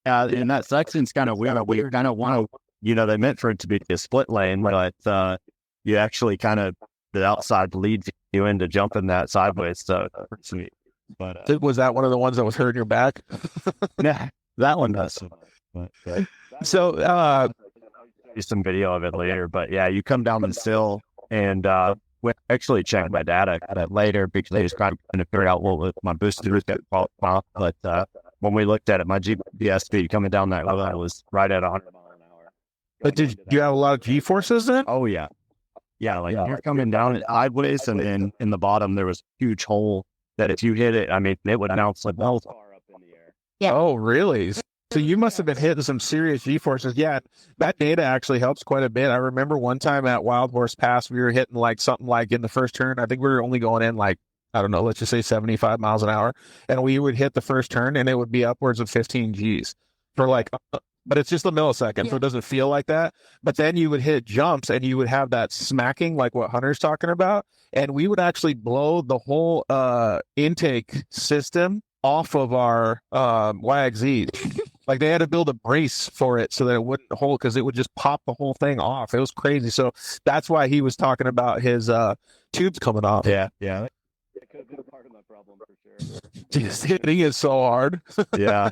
Yeah, and that section's kind of weird. We kind of want to, you know, they meant for it to be a split lane, but you actually kind of the outside leads you into jumping that sideways. So pretty sweet. But was that one of the ones that was hurting your back? Nah, that one does. But, so some video of it later. But yeah, you come down this hill, and we actually checked my data later because he was trying to figure out what was my booster was getting off. But when we looked at it, my GPS speed coming down that hill was right at 100 miles an hour. But did you have a lot of G forces then? Oh yeah, like you're coming down it sideways, and then in the bottom there was a huge hole that if you hit it, I mean, it would bounce like far up in the air. Yeah. Oh, really? So you must have been hitting some serious G-forces. Yeah, that data actually helps quite a bit. I remember one time at Wild Horse Pass, we were hitting like something like in the first turn. I think we were only going in like, I don't know, let's just say 75 miles an hour. And we would hit the first turn and it would be upwards of 15 Gs for like, but it's just a millisecond. So it doesn't feel like that. But then you would hit jumps and you would have that smacking like what Hunter's talking about. And we would actually blow the whole intake system off of our YXZs. Like they had to build a brace for it so that it wouldn't hold because it would just pop the whole thing off. It was crazy. So that's why he was talking about his tubes coming off. Yeah. It could have been part of my problem for sure. Just hitting it so hard. Yeah.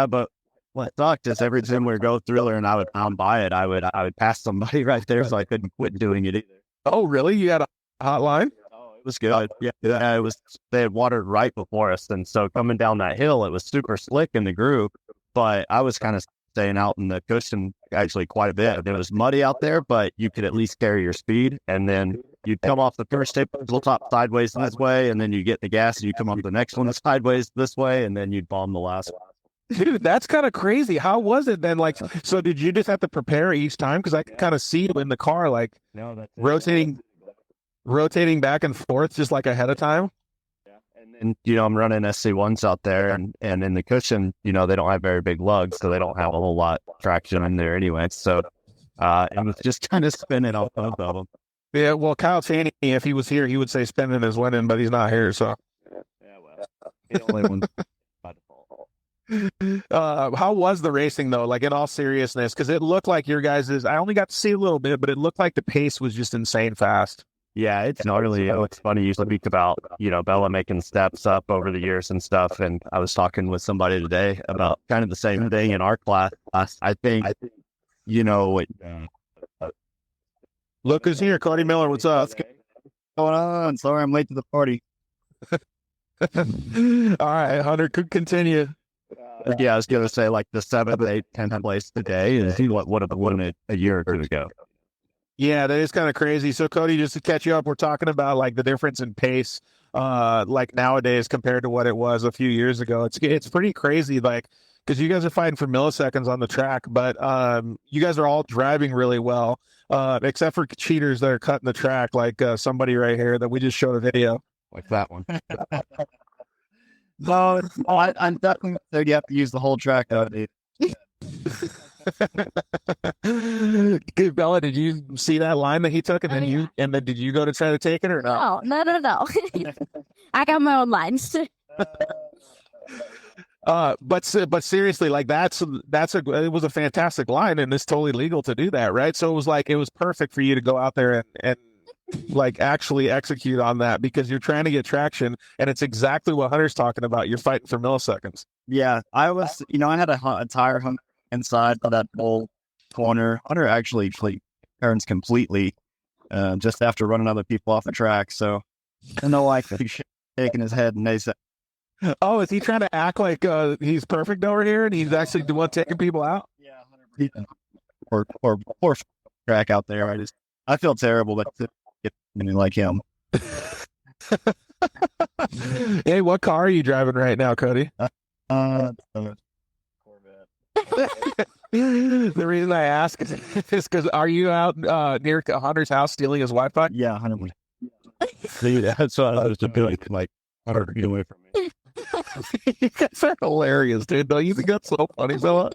But what sucked is every time we would go through there and I would pound by it, I would pass somebody right there, so I couldn't quit doing it either. Oh, really? You had a hotline? Oh, it was good. Yeah, it was. They had watered right before us, and so coming down that hill, it was super slick in the groove. But I was kind of staying out in the cushion actually quite a bit. It was muddy out there, but you could at least carry your speed. And then you'd come off the first tabletop sideways this way, and then you get the gas, and you come off the next one sideways this way, and then you'd bomb the last one. Dude, that's kind of crazy. How was it then? Like, so did you just have to prepare each time? Because I could kind of see you in the car, like rotating back and forth, just like ahead of time. And I'm running SC1s out there, and in the cushion, they don't have very big lugs, so they don't have a whole lot of traction in there anyway. So it was just kind of spinning off of them. Yeah, well, Kyle Chaney, if he was here, he would say spinning is winning, but he's not here, so. Yeah, well, the only one by default. How was the racing though? Like in all seriousness, because it looked like your guys' I only got to see a little bit, but it looked like the pace was just insane fast. Yeah, it's gnarly. It's funny. You speak about, Bella making steps up over the years and stuff. And I was talking with somebody today about kind of the same thing in our class. I think, Look who's here, Cody Miller. What's up? what's going on? Sorry, I'm late to the party. All right, Hunter, could continue. Yeah, I was going to say like the 7th, 8th, 10th place today is what would have won a year or two ago. Yeah, that is kind of crazy. So, Cody, just to catch you up, we're talking about like the difference in pace, like nowadays compared to what it was a few years ago. It's pretty crazy, like because you guys are fighting for milliseconds on the track, but you guys are all driving really well, except for cheaters that are cutting the track, like somebody right here that we just showed a video. Like that one. No, I'm definitely saying you have to use the whole track nowadays. Bella, did you see that line that he took, and then did you go to try to take it or not? No. I got my own lines. But seriously, like it was a fantastic line, and it's totally legal to do that, right? So it was perfect for you to go out there and like actually execute on that because you're trying to get traction, and it's exactly what Hunter's talking about. You're fighting for milliseconds. Yeah, I was, I had a tire hung inside of that whole corner. Hunter actually turns completely just after running other people off the track. So I don't know why he's shaking his head, and they said, "Oh, is he trying to act like he's perfect over here, and he's actually the one taking people out?" Yeah, 100%. Or track out there. I feel terrible that like him. Hey, what car are you driving right now, Cody? Corvette. The reason I ask is because are you out near Hunter's house stealing his Wi-Fi? Yeah, 100%. See, that's what I was doing. Like, Hunter, get away from me. You guys are hilarious, dude. Don't you think that's so funny, Bella?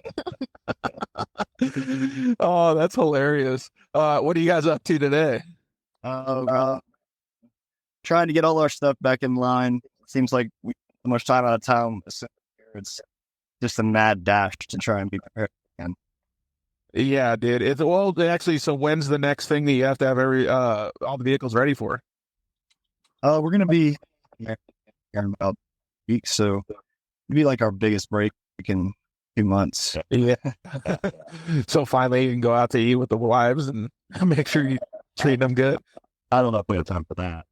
Oh, that's hilarious. What are you guys up to today? Trying to get all our stuff back in line. Seems like we spend so much time out of town. It's just a mad dash to try and be prepared again. Yeah, dude. So when's the next thing that you have to have all the vehicles ready for? We're gonna be here in about a week, so it'll be like our biggest break in 2 months. Yeah. So finally you can go out to eat with the wives and make sure you treat them good. I don't know if we have time for that.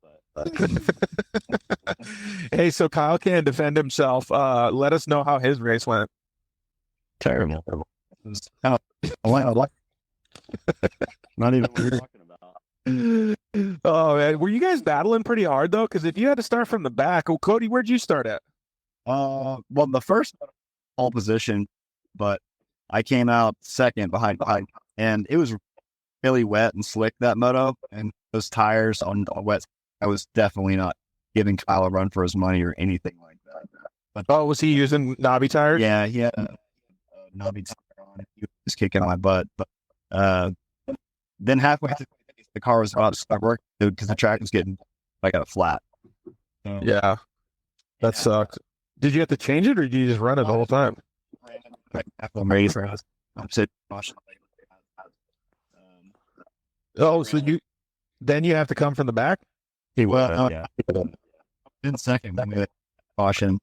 Hey, so Kyle can't defend himself. Let us know how his race went. Terrible. Not even what we're talking about. Oh man, were you guys battling pretty hard though? Because if you had to start from the back, well, Cody, where'd you start at? Well, the first pole position, but I came out second behind, and it was really wet and slick that moto, and those tires on wet. I was definitely not giving Kyle a run for his money or anything like that. But was he using knobby tires? Yeah, he had a knobby tire on. He was just kicking my butt. But then halfway through, the car was about to start working because the track was getting like a flat. So, yeah, that sucked. Did you have to change it, or did you just run it the whole time? After the race, I'm sitting watching. So then you have to come from the back? Yeah. In second, then we had caution,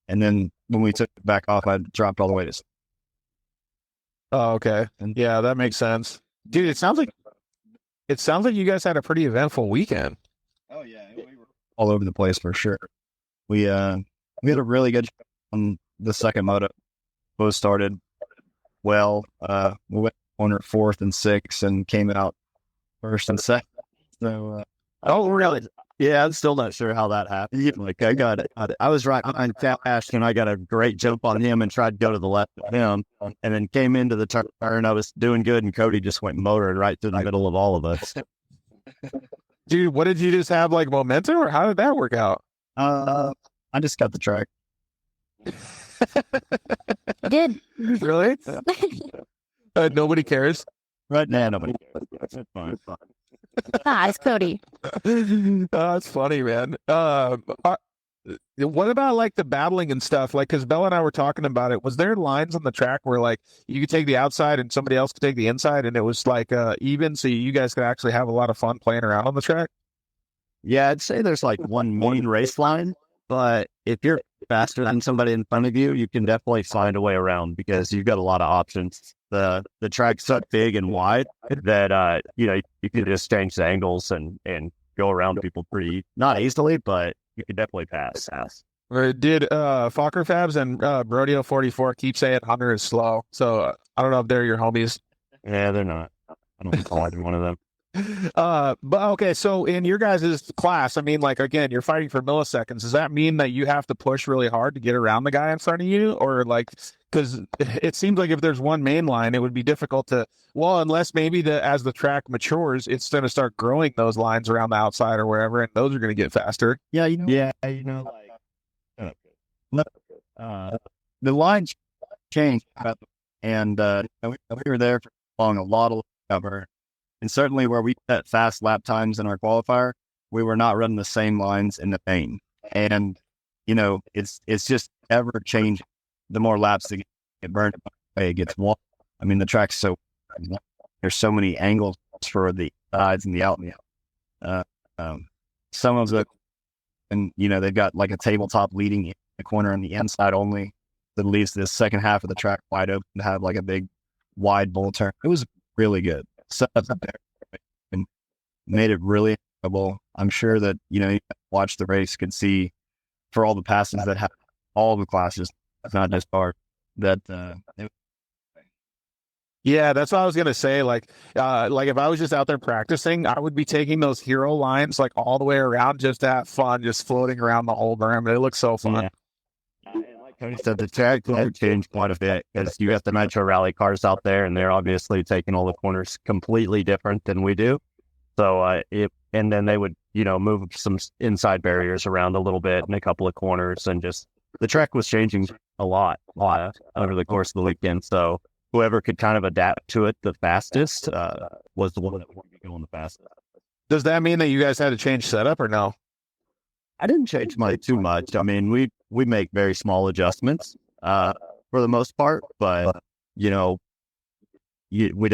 and then when we took it back off, I dropped all the way to. Oh, okay. Yeah, that makes sense, dude. It sounds like you guys had a pretty eventful weekend. Oh yeah, we were all over the place for sure. We had a really good on the second moto. Both started well. We went corner 4th and 6th and came out 1st and 2nd. So. Oh, really? Yeah, I'm still not sure how that happened. Like I got it. I was right behind Ashton, and I got a great jump on him and tried to go to the left of him, and then came into the turn. I was doing good, and Cody just went motoring right through the middle of all of us. Dude, what did you just have, like momentum, or how did that work out? I just got the track. I did. Really? Nobody cares. Right now, nobody cares. It's fine. It's Cody. That's funny, man. What about like the battling and stuff? Like, because Bella and I were talking about it. Was there lines on the track where like you could take the outside and somebody else could take the inside, and it was like even, so you guys could actually have a lot of fun playing around on the track? Yeah, I'd say there's like one main race line, but if you're faster than somebody in front of you, you can definitely find a way around because you've got a lot of options. The track's so big and wide that you can just change the angles and go around people pretty, not easily, but you can definitely pass. Did Fokker Fabs and Brodeo 44 keep saying Hunter is slow? So I don't know if they're your homies. Yeah, they're not. I don't call either one of them. But okay, so in your guys' class, I mean, like, again, you're fighting for milliseconds. Does that mean that you have to push really hard to get around the guy in front of you? Or like, because it seems like if there's one main line, it would be difficult to, well, unless maybe as the track matures, it's going to start growing those lines around the outside or wherever, and those are going to get faster. Yeah, the lines changed, and we were there for long, a lot of cover. And certainly where we set fast lap times in our qualifier, we were not running the same lines in the main. And, it's just ever changing. The more laps that get burned, it gets warm. I mean, the track's there's so many angles for the sides and the out. Some of the, and, they've got like a tabletop leading in the corner on the inside only that leaves the second half of the track wide open to have like a big wide bull turn. It was really good. Set up there and made it really enjoyable. I'm sure that you watch the race could see for all the passes that have all the classes, not just bar, that yeah, that's what I was gonna say. Like if I was just out there practicing, I would be taking those hero lines like all the way around just to have fun, just floating around the whole berm. It looks so fun. Yeah. Tony said the track has changed quite a bit because you have the Nitro Rally cars out there, and they're obviously taking all the corners completely different than we do. So and then they would move some inside barriers around a little bit in a couple of corners, and just the track was changing a lot over the course of the weekend. So whoever could kind of adapt to it the fastest was the one that would be going the fastest. Does that mean that you guys had to change setup or no? I didn't change too much. I mean, we make very small adjustments for the most part, but we didn't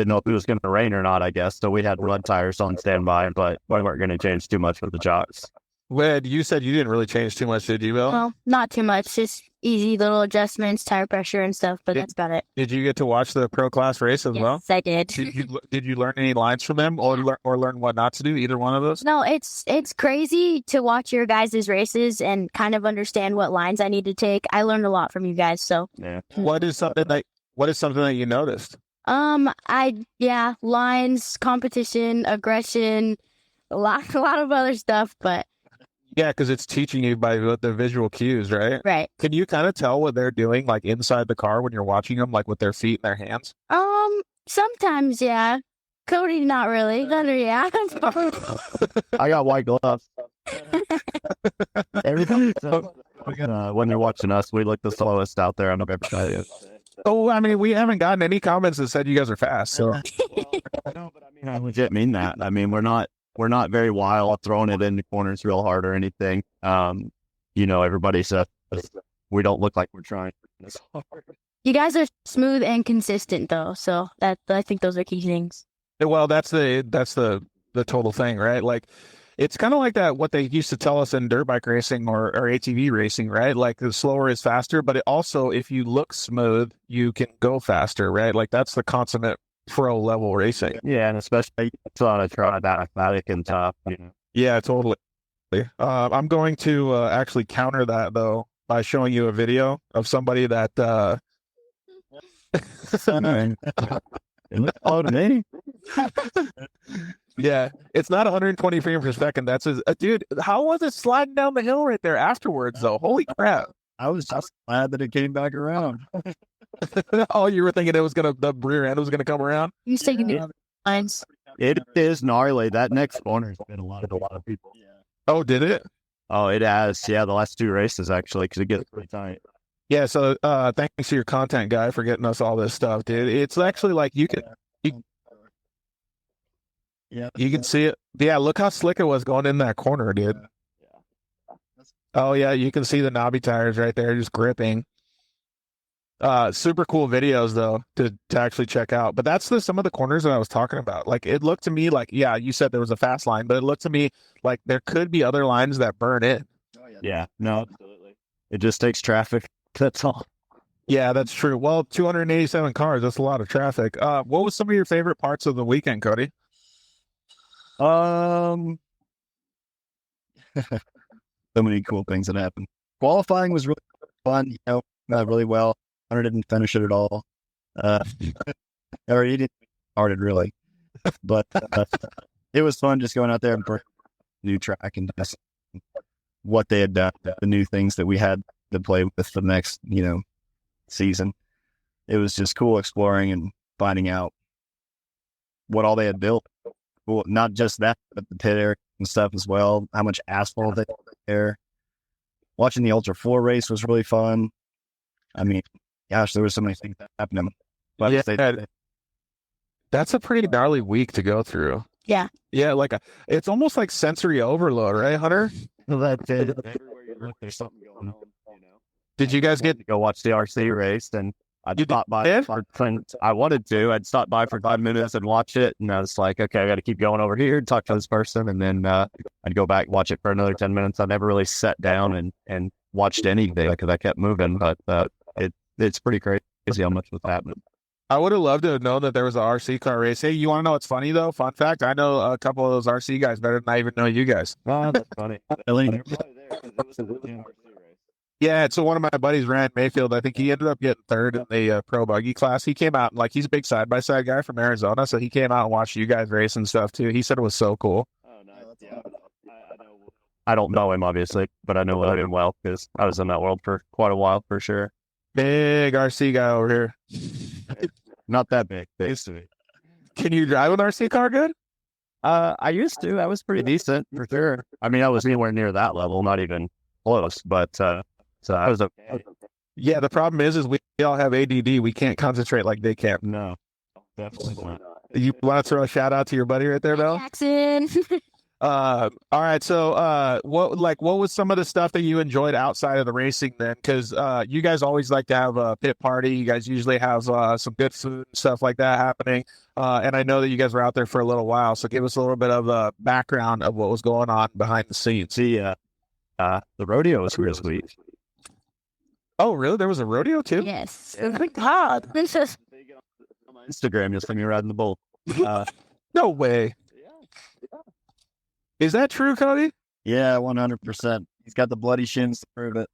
know if it was going to rain or not, I guess. So we had run tires on standby, but we weren't going to change too much with the jocks. Wed, you said you didn't really change too much, did you, Bill? Well, not too much. Just easy little adjustments, tire pressure and stuff, but that's about it. Did you get to watch the pro class race as well? Yes, I did. Did you learn any lines from them or learn what not to do, either one of those? No, it's crazy to watch your guys' races and kind of understand what lines I need to take. I learned a lot from you guys, so. Yeah. What is something that you noticed? Lines, competition, aggression, a lot of other stuff, but. Yeah, because it's teaching you by the visual cues, right? Right. Can you kind of tell what they're doing, like inside the car when you're watching them, like with their feet and their hands? Sometimes, yeah. Cody, not really. Thunder, yeah. I got white gloves. Everybody, when they're watching us, we look the slowest out there on the website. Oh, I mean, we haven't gotten any comments that said you guys are fast. So. No, but I mean, I legit mean that. I mean, we're not very wild throwing it in the corners real hard or anything. Everybody says we don't look like we're trying this hard. You guys are smooth and consistent, though. So I think those are key things. Well, that's the total thing, right? Like, it's kind of like that, what they used to tell us in dirt bike racing or ATV racing, right? Like, the slower is faster, but it also, if you look smooth, you can go faster, right? Like, that's the consummate pro level racing. Yeah, and especially to try that athletic and tough. Yeah, totally. I'm going to actually counter that though by showing you a video of somebody that. It looks slow to me. Yeah, it's not 120 frames per second. That's dude. How was it sliding down the hill right there afterwards though? Holy crap! I was just glad that it came back around. Oh, you were thinking the rear end was gonna come around? He's taking the lines. It is gnarly. That next corner has been a lot of people. Yeah. Oh, did it? Oh, it has. Yeah, the last two races actually, because it gets pretty tight. Yeah. So, thanks to your content guy for getting us all this stuff, dude. It's actually like you can see it. Yeah, look how slick it was going in that corner, dude. Oh yeah, you can see the knobby tires right there just gripping. Super cool videos though to actually check out. But that's some of the corners that I was talking about. Like it looked to me like, yeah, you said there was a fast line, but it looked to me like there could be other lines that burn in. Oh, yeah, no, absolutely. It just takes traffic. That's all. Yeah, that's true. Well, 287 cars, that's a lot of traffic. What was some of your favorite parts of the weekend, Cody? So many cool things that happened. Qualifying was really fun, really well. Hunter didn't finish it at all. Or he didn't started really, but it was fun just going out there and new track and just what they had done, the new things that we had to play with for the next, season. It was just cool exploring and finding out what all they had built. Well, not just that, but the pit area and stuff as well. How much asphalt they had there. Watching the Ultra 4 race was really fun. I mean, gosh, there was so many things that happened. But Yeah, that's a pretty gnarly week to go through. Yeah. Yeah, it's almost like sensory overload, right, Hunter? Well, that's it. Everywhere you look, there's something going on. Did you guys get to go watch the RC race? And I'd You stop by. did? I wanted to. I'd stop by for 5 minutes and watch it, and I was like, okay, I got to keep going over here and talk to this person, and then I'd go back and watch it for another 10 minutes. I never really sat down and watched anything because I kept moving, but it's pretty crazy how much was happening. I would have loved to have known that there was an RC car race. Hey, you want to know what's funny though? Fun fact: I know a couple of those RC guys better than I even know you guys. Oh, that's funny. Yeah, so one of my buddies ran Mayfield. I think he ended up getting third in the pro buggy class. He came out and he's a big side by side guy from Arizona, so he came out and watched you guys race and stuff too. He said it was so cool. Oh, nice. Yeah, I know. I don't know him obviously, but I know him well because I was in that world for quite a while for sure. Big RC guy over here. Not that big. They used to be. Can you drive an RC car good? I used to. I was pretty decent for sure. I mean, I was anywhere near that level, not even close, but so I was okay. Yeah, the problem is we all have ADD. We can't concentrate like they can. No, definitely not. You want to throw a shout out to your buddy right there, Belle? Jackson. All right. So, what was some of the stuff that you enjoyed outside of the racing then? Because you guys always like to have a pit party. You guys usually have some good food and stuff like that happening. And I know that you guys were out there for a little while. So, give us a little bit of a background of what was going on behind the scenes. The rodeo was real sweet. Oh, really? There was a rodeo too? Yes. Oh my God. This is Instagram, you'll see me riding the bull. No way. Is that true, Cody? Yeah, 100%. He's got the bloody shins to prove it.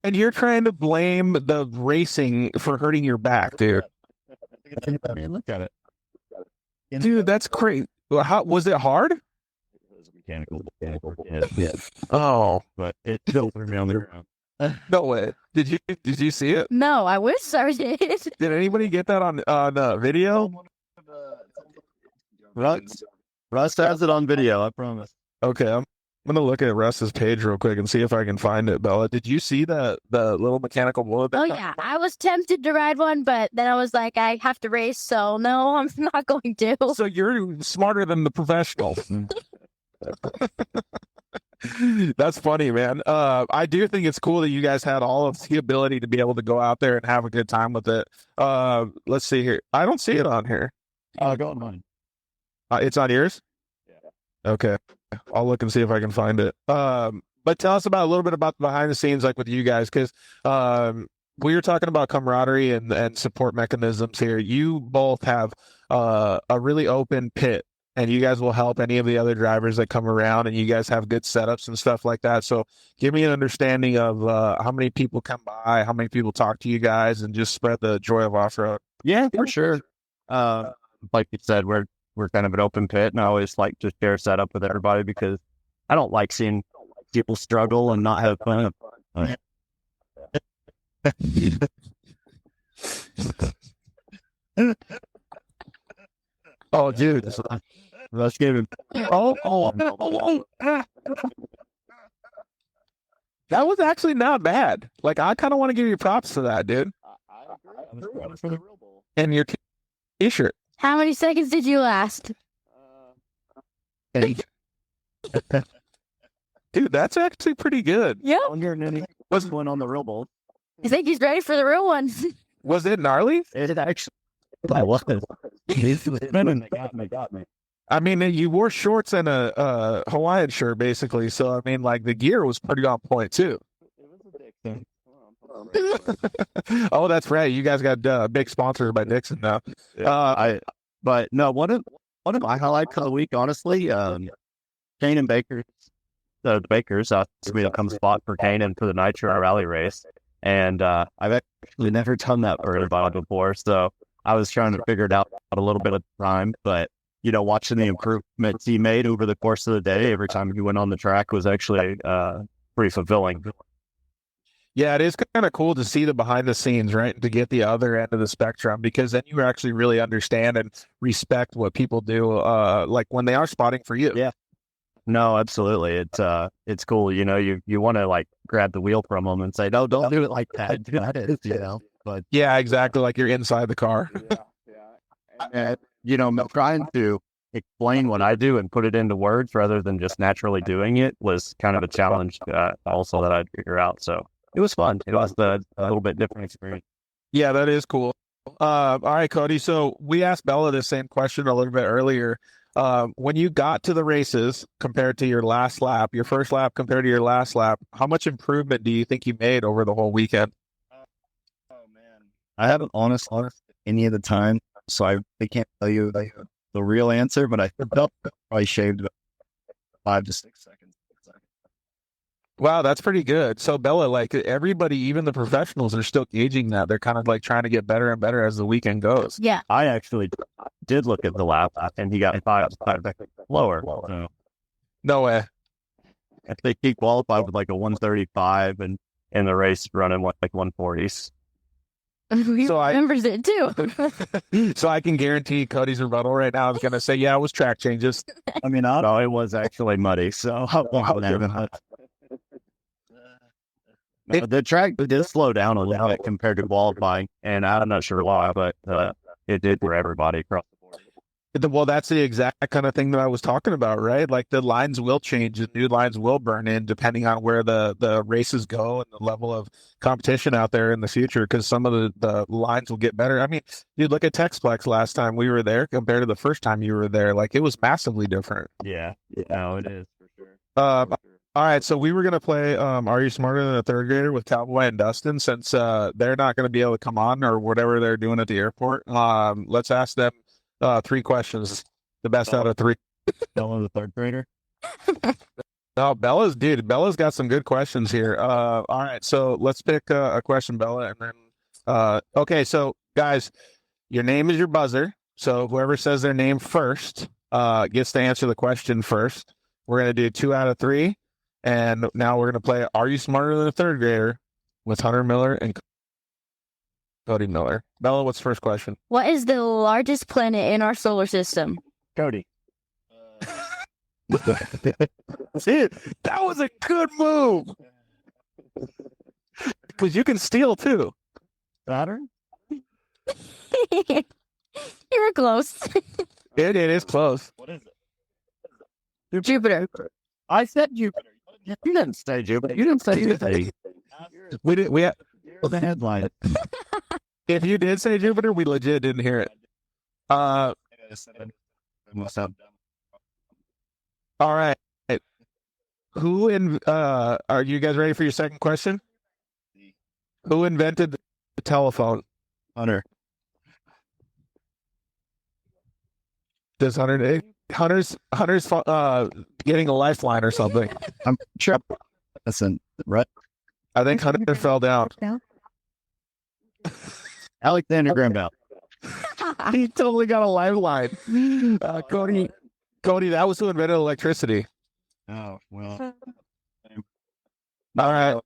And you're trying to blame the racing for hurting your back, dude. Look at it. Dude, that's crazy. How was it hard? It was mechanical. Yeah. Oh, But it still threw me on the ground. no way. Did you see it? no, I wish I did. Did anybody get that on video? Russ has it on video, I promise. Okay, I'm gonna look at Russ's page real quick and see if I can find it. Bella, did you see the little mechanical bullet? Oh yeah, I was tempted to ride one, but then I was like, I have to race, so no, I'm not going to. So you're smarter than the professionals. That's funny, man. I do think it's cool that you guys had all of the ability to be able to go out there and have a good time with it. Let's see here. I don't see it on here. Go on mine. It's on yours? Yeah. Okay. I'll look and see if I can find it. But tell us about a little bit about the behind the scenes, like with you guys, because we were talking about camaraderie and support mechanisms here. You both have a really open pit, and you guys will help any of the other drivers that come around, and you guys have good setups and stuff like that. So give me an understanding of how many people come by, how many people talk to you guys, and just spread the joy of off-road. Yeah, for sure. Like you said, we're kind of an open pit, and I always like to share setup with everybody because I don't like seeing people struggle and not have fun. Oh, dude. Let's give him. That was actually not bad. Like, I kind of want to give you props for that, dude. And your t-shirt. How many seconds did you last? Dude, that's actually pretty good. Yep. Wondering if he wasn't one on the real bowl. I think he's ready for the real ones. Was it gnarly? It actually, I was. He's spinning. They got me. I mean, you wore shorts and a Hawaiian shirt, basically. So, I mean, like, the gear was pretty on point, too. It was a dick thing. Oh, that's right. You guys got big sponsors by Dixon now. But no, one of my highlights of the week, honestly, Kane and Baker, the Bakers asked me to come spot for Kane and for the Nitro Rally race. And I've actually never done that for anybody before. So I was trying to figure it out a little bit of time. But, you know, watching the improvements he made over the course of the day, every time he went on the track was actually pretty fulfilling. Yeah, it is kind of cool to see the behind the scenes, right? To get the other end of the spectrum, because then you actually really understand and respect what people do, like when they are spotting for you. Yeah. No, absolutely. It's cool. You know, you want to like grab the wheel from them and say, no, don't do it like that. Do it, you know, but yeah, exactly. Like you're inside the car. and, you know, trying to explain what I do and put it into words rather than just naturally doing it was kind of a challenge also that I'd figure out. So it was fun. It was a little bit different experience. Yeah, that is cool. All right, Cody. So we asked Bella the same question a little bit earlier. When you got to the races compared to your last lap, your first lap compared to your last lap, how much improvement do you think you made over the whole weekend? Oh man, I haven't honest any of the time, so I can't tell you the real answer. But I probably shaved about 5 to 6 seconds. Wow, that's pretty good. So Bella, like everybody, even the professionals, are still gauging that. They're kind of like trying to get better and better as the weekend goes. Yeah. I actually did look at the lap and he got five lower. So No way. I think he qualified with like a 135 and in the race running like 140s. He So remembers it too. So I can guarantee Cody's rebuttal right now is going to say, yeah, it was track changes. I mean, No, it was actually muddy. So the track did slow down a little bit compared to qualifying, and I'm not sure why, but it did for everybody across the board. Well, that's the exact kind of thing that I was talking about, right? Like the lines will change and new lines will burn in depending on where the races go and the level of competition out there in the future, because some of the lines will get better. I mean, dude, look at Texplex last time we were there compared to the first time you were there. Like it was massively different. Yeah, no, it is for sure. All right, so we were going to play Are You Smarter Than a Third Grader with Cowboy and Dustin, since they're not going to be able to come on or whatever they're doing at the airport. Let's ask them 3 questions, the best out of 3. Bella the third grader. No, Bella's got some good questions here. All right, so let's pick a question, Bella, and then okay, so guys, your name is your buzzer. So whoever says their name first gets to answer the question first. We're going to do 2 out of 3. And now we're going to play Are You Smarter Than a Third Grader with Hunter Miller and Cody Miller. Bella, what's the first question? What is the largest planet in our solar system? Cody. See, that was a good move. Because you can steal too. Saturn? You were close. It is close. what is it? Jupiter. I said Jupiter. You didn't say Jupiter. You didn't say anything. We did. The headline. If you did say Jupiter, we legit didn't hear it. All right. Are you guys ready for your second question? Who invented the telephone? Hunter. Does Hunter's getting a lifeline or something? I'm sure. Listen, right? I think Hunter fell down. Alexander Graham Bell. He totally got a lifeline. Cody, that was who invented electricity. Oh well. All right.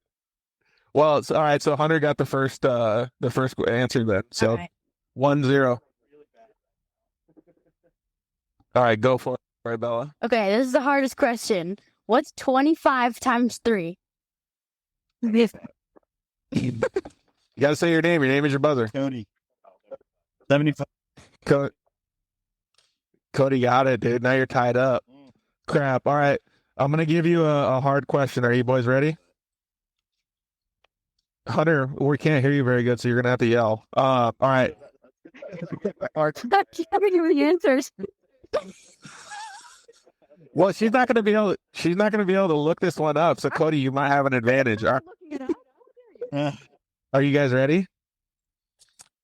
Well, it's all right. So Hunter got the first answer then. So Okay. 1-0. All right, go for it, Bella. Okay, this is the hardest question. What's 25 times 3? You got to say your name. Your name is your buzzer. Cody. 75. Cody got it, dude. Now you're tied up. Crap. All right. I'm going to give you a hard question. Are you boys ready? Hunter, we can't hear you very good, so you're going to have to yell. All right. I'm giving the answers. Well, she's not going to be able to look this one up. So Cody, you might have an advantage. Are you guys ready?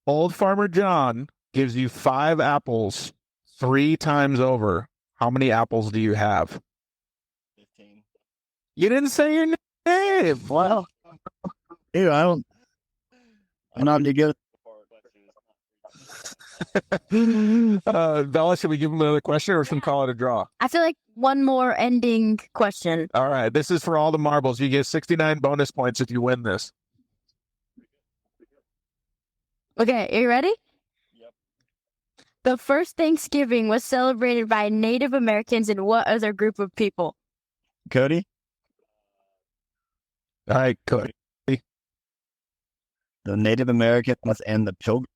Old Farmer John gives you 5 apples 3 times over. How many apples do you have? 15. You didn't say your name. Well, dude, I'm not too good. Bella, should we give him another question or should we call it a draw? I feel like one more ending question. All right. This is for all the marbles. You get 69 bonus points if you win this. Okay, are you ready? Yep. The first Thanksgiving was celebrated by Native Americans and what other group of people? Cody? All right, Cody. The Native Americans and the Pilgrims.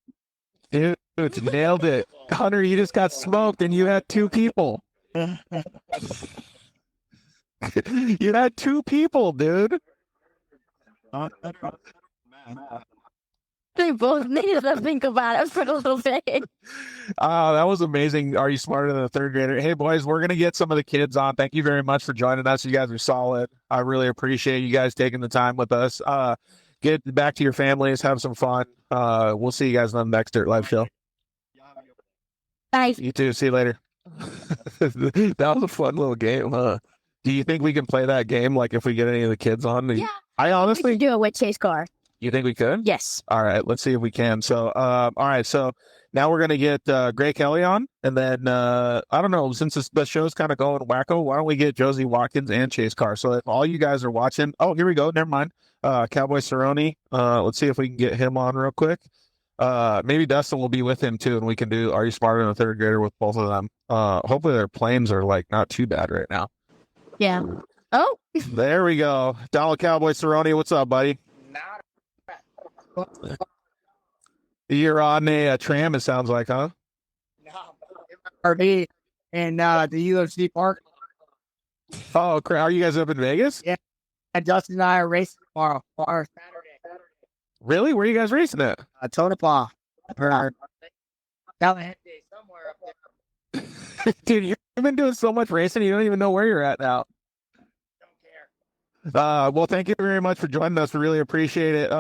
Dude, nailed it. Hunter, you just got smoked and you had 2 people. You had 2 people, dude. They both needed to think about it for a little bit. That was amazing. Are you smarter than a 3rd grader? Hey, boys, we're going to get some of the kids on. Thank you very much for joining us. You guys are solid. I really appreciate you guys taking the time with us. Get back to your families. Have some fun. We'll see you guys on the next Dirt Live show. Bye. You too. See you later. That was a fun little game, huh? Do you think we can play that game, like, if we get any of the kids on? Yeah. I We honestly... could do it with Chase Carr. You think we could? Yes. All right, let's see if we can. So, all right, so now we're gonna get Gray Kelly on, and then I don't know, since the show's kind of going wacko, why don't we get Josie Watkins and Chase Carr? So if all you guys are watching, oh, here we go. Never mind. Cowboy Cerrone. Let's see if we can get him on real quick. Maybe Dustin will be with him too, and we can do Are You Smarter Than a 3rd Grader with both of them. Hopefully their planes are like not too bad right now. Yeah. Oh. There we go. Donald Cowboy Cerrone, what's up, buddy? You're on a tram, it sounds like, huh? RV in the UFC park. Oh, are you guys up in Vegas? Yeah. And Justin and I are racing tomorrow or Saturday. Really? Where are you guys racing at? Tonopah. Tallahassee, somewhere up there. Dude, you've been doing so much racing, you don't even know where you're at now. Don't care. Well, thank you very much for joining us. We really appreciate it.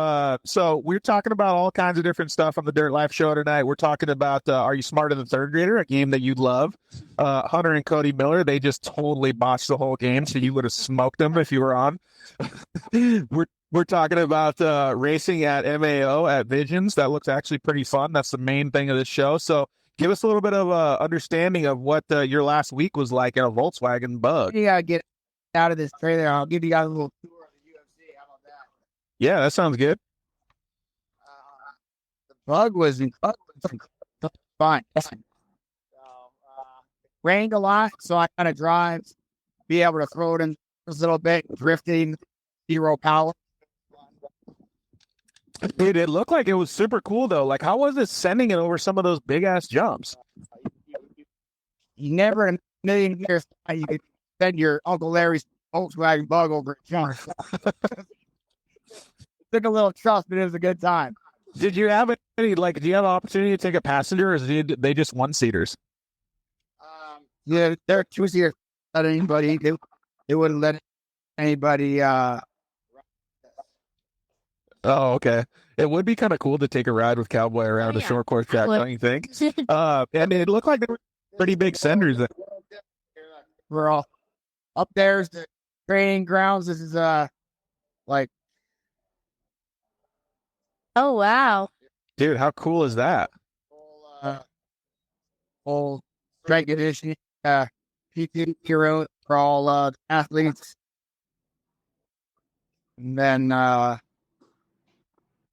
So we're talking about all kinds of different stuff on the Dirt Life show tonight. We're talking about Are You Smarter Than a 3rd Grader, a game that you'd love. Hunter and Cody Miller, they just totally botched the whole game, so you would have smoked them if you were on. We're talking about racing at MAO at Visions. That looks actually pretty fun. That's the main thing of this show. So give us a little bit of understanding of what your last week was like in a Volkswagen Bug. You gotta get out of this trailer. I'll give you guys a little tour of the UFC. How about that? Yeah, that sounds good. The bug was fine. Rained a lot, so I kind of drive, be able to throw it in a little bit, drifting, 0 power. Dude, it looked like it was super cool though. Like, how was it sending it over some of those big ass jumps? You never in a million years thought you could send your Uncle Larry's Volkswagen Bug over a jump. Took a little trust, but it was a good time. Did you have any, like, do you have an opportunity to take a passenger, or is they just 1-seaters? Yeah, they're 2-seater. Let anybody, they wouldn't let anybody. Oh, okay. It would be kind of cool to take a ride with Cowboy around a short course track, don't you think? And it looked like they were pretty big senders. We're all up there's the training grounds. This is like, Oh, wow. Dude, how cool is that? whole strength conditioning PT hero for all athletes. And then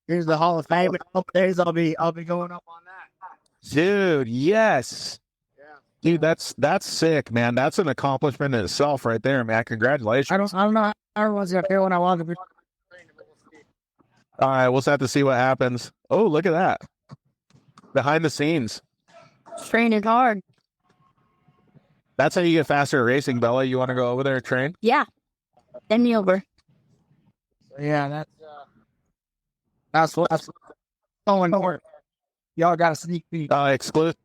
here's the Hall of Fame. Up days I'll be going up on that. Dude, yes. Yeah. Dude, that's sick, man. That's an accomplishment in itself right there, man. Congratulations. I don't know how everyone's gonna feel when I walk up. All right, we'll just have to see what happens. Oh, look at that. Behind the scenes. Training hard. That's how you get faster at racing, Bella. You want to go over there and train? Yeah. Send me over. Yeah, that's going on. Y'all got a sneak peek. Exclusive.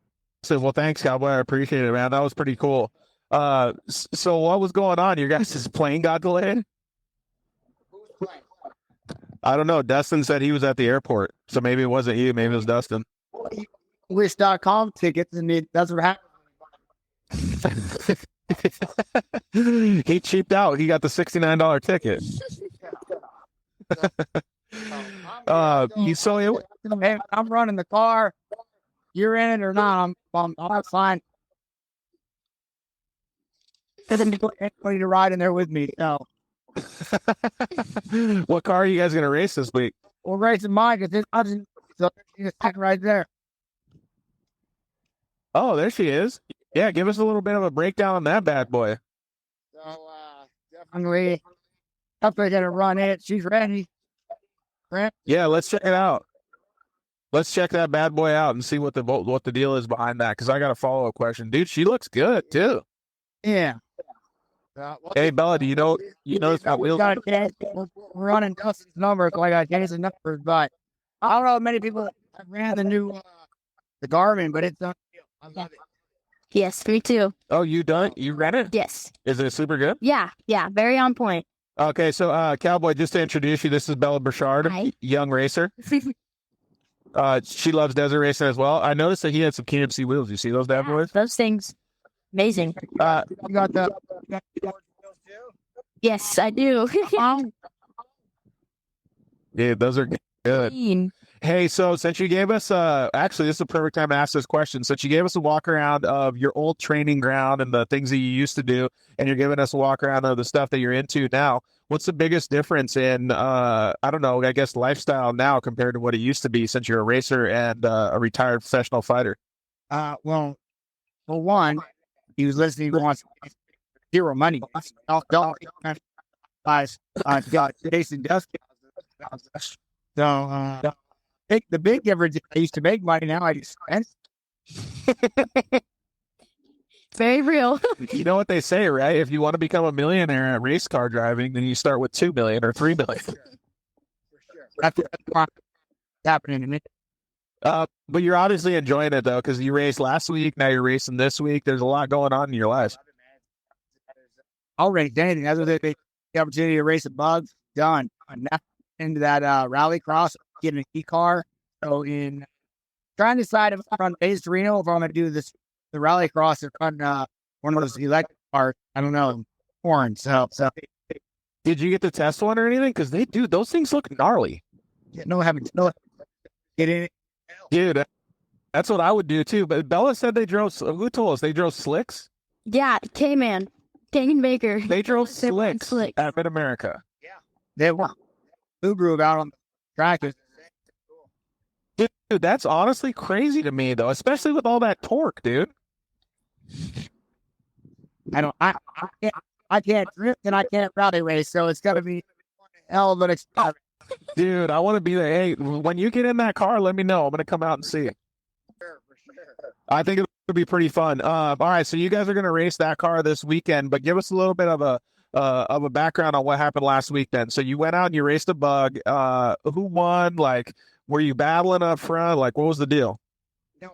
Well, thanks, Cowboy. I appreciate it, man. That was pretty cool. So what was going on? Your guys' plane got delayed? I don't know. Dustin said he was at the airport, so maybe it wasn't you. Maybe it was Dustin. Wish.com tickets, and that's what happened. He cheaped out. He got the $69 ticket. Hey, I'm running the car. You're in it or not? I'm fine. Doesn't anybody to ride in there with me. No. What car are you guys gonna race this week? We're racing mine because so it's right there. Oh, there she is. Yeah, give us a little bit of a breakdown on that bad boy. So definitely gonna run it. She's ready. Yeah, let's check it out. Let's check that bad boy out and see what the deal is behind that. Because I got a follow-up question, dude. She looks good too. Yeah. Hey Bella, do you know that wheels? We're running Dustin's numbers, so I got Jason's numbers, but I don't know many people have ran the new the Garmin, but it's I love it. Yes, me too. Oh, you done? You ran it? Yes. Is it super good? Yeah, very on point. Okay, so Cowboy, just to introduce you, this is Bella Birchard, Hi. young racer. She loves desert racing as well. I noticed that he had some KMC wheels. You see those bad boys? Those things, amazing. You got the Yes, I do. Yeah, those are good. Clean. Hey, so since you gave us, actually, this is a perfect time to ask this question. Since you gave us a walk around of your old training ground and the things that you used to do, and you're giving us a walk around of the stuff that you're into now, what's the biggest difference in, I don't know, I guess lifestyle now compared to what it used to be since you're a racer and a retired professional fighter? well, for one, he was listening to wants zero money. Guys, got Jason Dustin. So, the big difference. I used to make money. Now I just spend. Very real. You know what they say, right? If you want to become a millionaire at race car driving, then you start with 2 million or 3 million. That's what's happening to me. But you're obviously enjoying it though, because you raced last week. Now you're racing this week. There's a lot going on in your life. I'll race anything. That's what the opportunity to race a bug. Done. I'm now into that rally cross, getting a key car. So trying to decide if I'm on base Reno, if I'm going to do the rally cross or run one of those electric cars. I don't know, horns. So Did you get to test one or anything? Because those things look gnarly. get in it. Dude, that's what I would do too. But Bella said they drove. Who told us they drove slicks? Yeah, K-Man. King Baker. They drove They were slicks slick. at Mid-America. They were Subaru out on the track. Dude, that's honestly crazy to me though, especially with all that torque, dude. I can't drift and I can't rally race, so it's got to be hell of an experience. Dude, I want to be there. Hey, when you get in that car, let me know. I'm gonna come out and see it. I think it'll be pretty fun. All right, so you guys are gonna race that car this weekend, but give us a little bit of a background on what happened last week. Then, so you went out and you raced a bug. Who won? Like, were you battling up front? Like, what was the deal? No,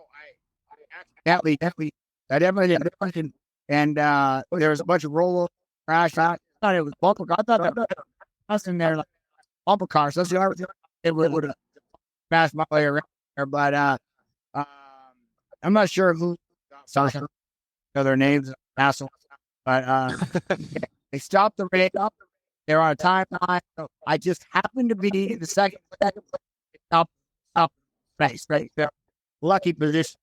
I definitely did. And there was a bunch of roll crash. I thought it was bumper car. I thought I was in there like bumper cars. So it would have smashed my way around there. But I'm not sure who know their names, asshole. But they stopped the race up. They're on a timeline. So I just happened to be in the second up race right there. Lucky position.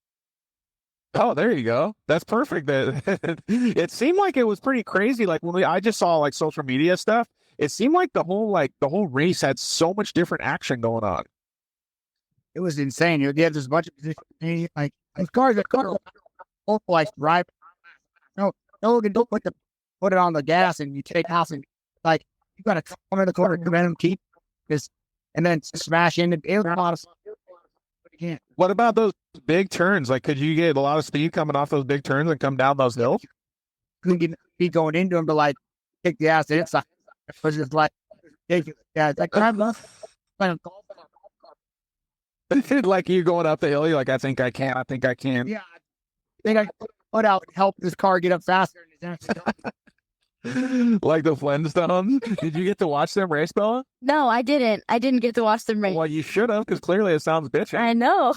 Oh, there you go. That's perfect. It seemed like it was pretty crazy. Like when I just saw like social media stuff, it seemed like the whole race had so much different action going on. It was insane. There's a bunch of positions. Like those cars like drive. No, don't put it on the gas and you take house and like you got to come in the corner, prevent them keep this, and then smash into it. A lot of fun. But you can't. What about those big turns? Like, could you get a lot of speed coming off those big turns and come down those hills? couldn't be going into him, but like kick the ass inside. It was just like ridiculous. Yeah, it's like I'm playing golf. Like you going up the hill, you're like, I think I can. Yeah, I think I could put out and help this car get up faster. And it's actually Like the Flintstones. Did you get to watch them race, Bella? No, I didn't. I didn't get to watch them race. Well, you should have, because clearly it sounds bitchy. I know.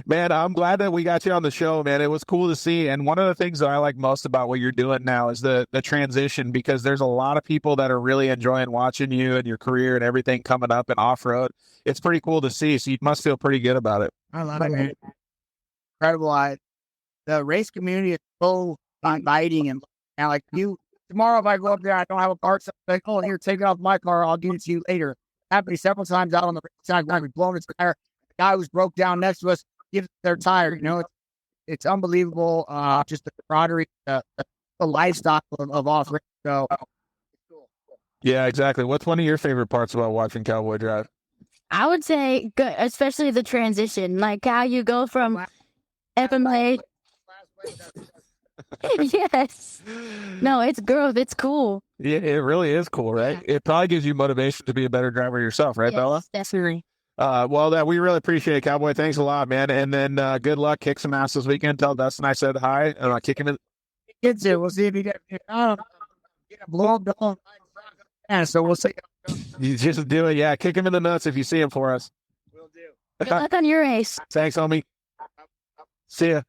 Man, I'm glad that we got you on the show, man. It was cool to see. And one of the things that I like most about what you're doing now is the transition, because there's a lot of people that are really enjoying watching you and your career and everything coming up in off-road. It's pretty cool to see. So you must feel pretty good about it. I love it, man. Incredible. The race community is so inviting, and like tomorrow if I go up there, I don't have a part, so I'm like, oh, here, take it off my car. I'll give it to you later. Happened several times out on the side, we blown its tire. The guy who's broke down next to us gives their tire. You know, it's unbelievable. Just the camaraderie, the lifestyle of off-road. So, Yeah, exactly. What's one of your favorite parts about watching Cowboy drive? I would say, good, especially the transition, like how you go from FMA. Yes. No, it's growth. It's cool. Yeah, it really is cool, right? It probably gives you motivation to be a better driver yourself, right, Yes, Bella? definitely. Well, we really appreciate it, Cowboy. Thanks a lot, man. And then good luck. Kick some ass this weekend. Tell Dustin I said hi. And kick him in. Kids here, we'll see if you get blow up the whole. Yeah, so we'll see. You just do it. Yeah, kick him in the nuts if you see him for us. We'll do. Good luck on your race. Thanks, homie. See ya.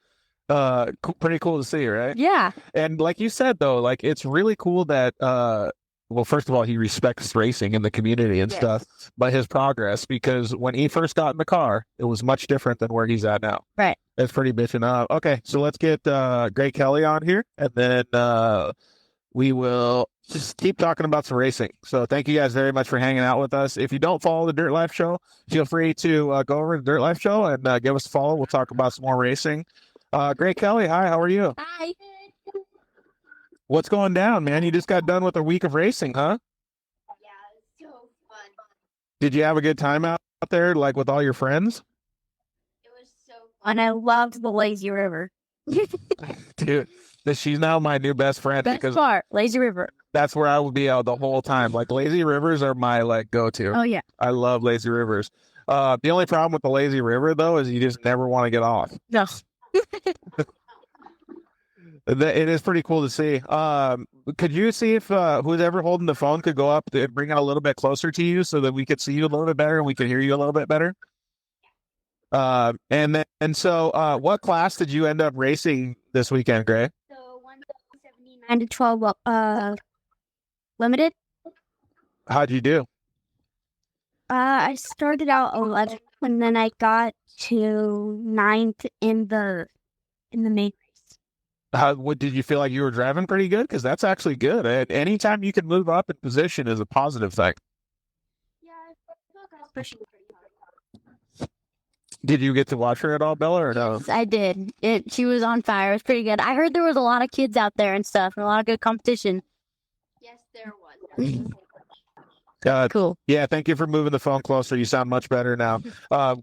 Pretty cool to see you, right? Yeah. And like you said, though, like it's really cool that well, first of all, he respects racing and the community and stuff, but his progress, because when he first got in the car, it was much different than where he's at now. Right. That's pretty bitching up. Okay, so let's get Greg Kelly on here, and then we will just keep talking about some racing. So thank you guys very much for hanging out with us. If you don't follow the Dirt Life Show, feel free to go over to the Dirt Life Show and give us a follow. We'll talk about some more racing. Greg Kelly, hi, how are you? Hi. What's going down, man? You just got done with a week of racing, huh? Yeah, it's so fun. Did you have a good time out there, like with all your friends? It was so fun. I loved the lazy river. Dude, she's now my new best friend. Best because part, lazy river. that's where I will be out the whole time. Like lazy rivers are my go-to. Oh yeah. I love lazy rivers. The only problem with the lazy river though is you just never want to get off. No. It is pretty cool to see. Could you see if who's ever holding the phone could go up and bring it a little bit closer to you so that we could see you a little bit better and we could hear you a little bit better? So what class did you end up racing this weekend, Gray? So 179 to 12 limited. How'd you do? I started out 11th and then I got to 9th in the main race. What did you feel like you were driving pretty good? Because that's actually good. Anytime you can move up in position is a positive thing. Yeah, I feel like I was pushing pretty hard. Did you get to watch her at all, Bella, or no? Yes, I did. She was on fire. It was pretty good. I heard there was a lot of kids out there and stuff, and a lot of good competition. Yes, there was. Cool. Yeah, thank you for moving the phone closer. You sound much better now.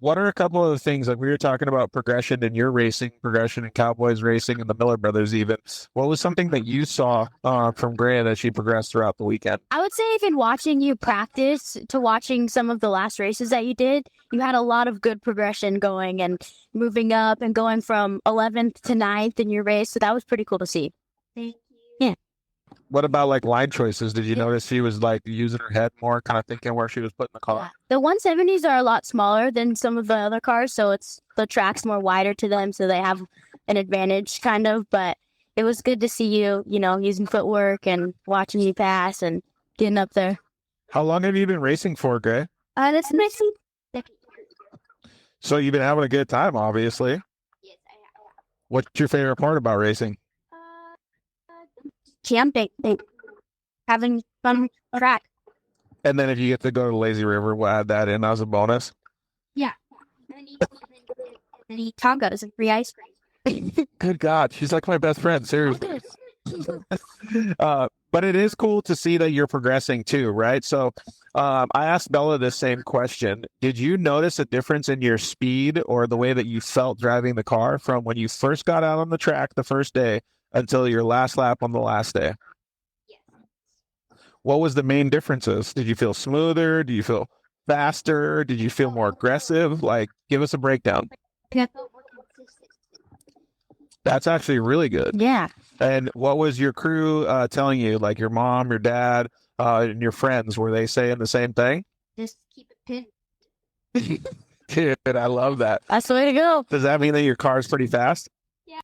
What are a couple of the things, like we were talking about progression in your racing, progression in Cowboys racing, and the Miller brothers even. What was something that you saw from Gray that she progressed throughout the weekend? I would say even watching you practice to watching some of the last races that you did, you had a lot of good progression going and moving up and going from 11th to 9th in your race. So that was pretty cool to see. Thank you. Yeah. What about like line choices? Did you notice she was like using her head more, kind of thinking where she was putting the car? The 170s are a lot smaller than some of the other cars, so the track's more wider to them, so they have an advantage kind of. But it was good to see you, using footwork and watching you pass and getting up there. How long have you been racing for, Gray? That's my second year. So you've been having a good time, obviously. Yes, I have. What's your favorite part about racing? Camping, having fun on the track. And then if you get to go to Lazy River, we'll add that in as a bonus. Yeah. And eat tacos and free ice cream. Good God, she's like my best friend, seriously. But it is cool to see that you're progressing too, right? So I asked Bella this same question. Did you notice a difference in your speed or the way that you felt driving the car from when you first got out on the track the first day until your last lap on the last day. Yes. What was the main differences? Did you feel smoother? Did you feel faster? Did you feel more aggressive? Like, give us a breakdown. I felt more consistent. That's actually really good. Yeah. And what was your crew telling you? Like your mom, your dad, and your friends, were they saying the same thing? Just keep it pinned. Dude, I love that. That's the way to go. Does that mean that your car's pretty fast? Yeah.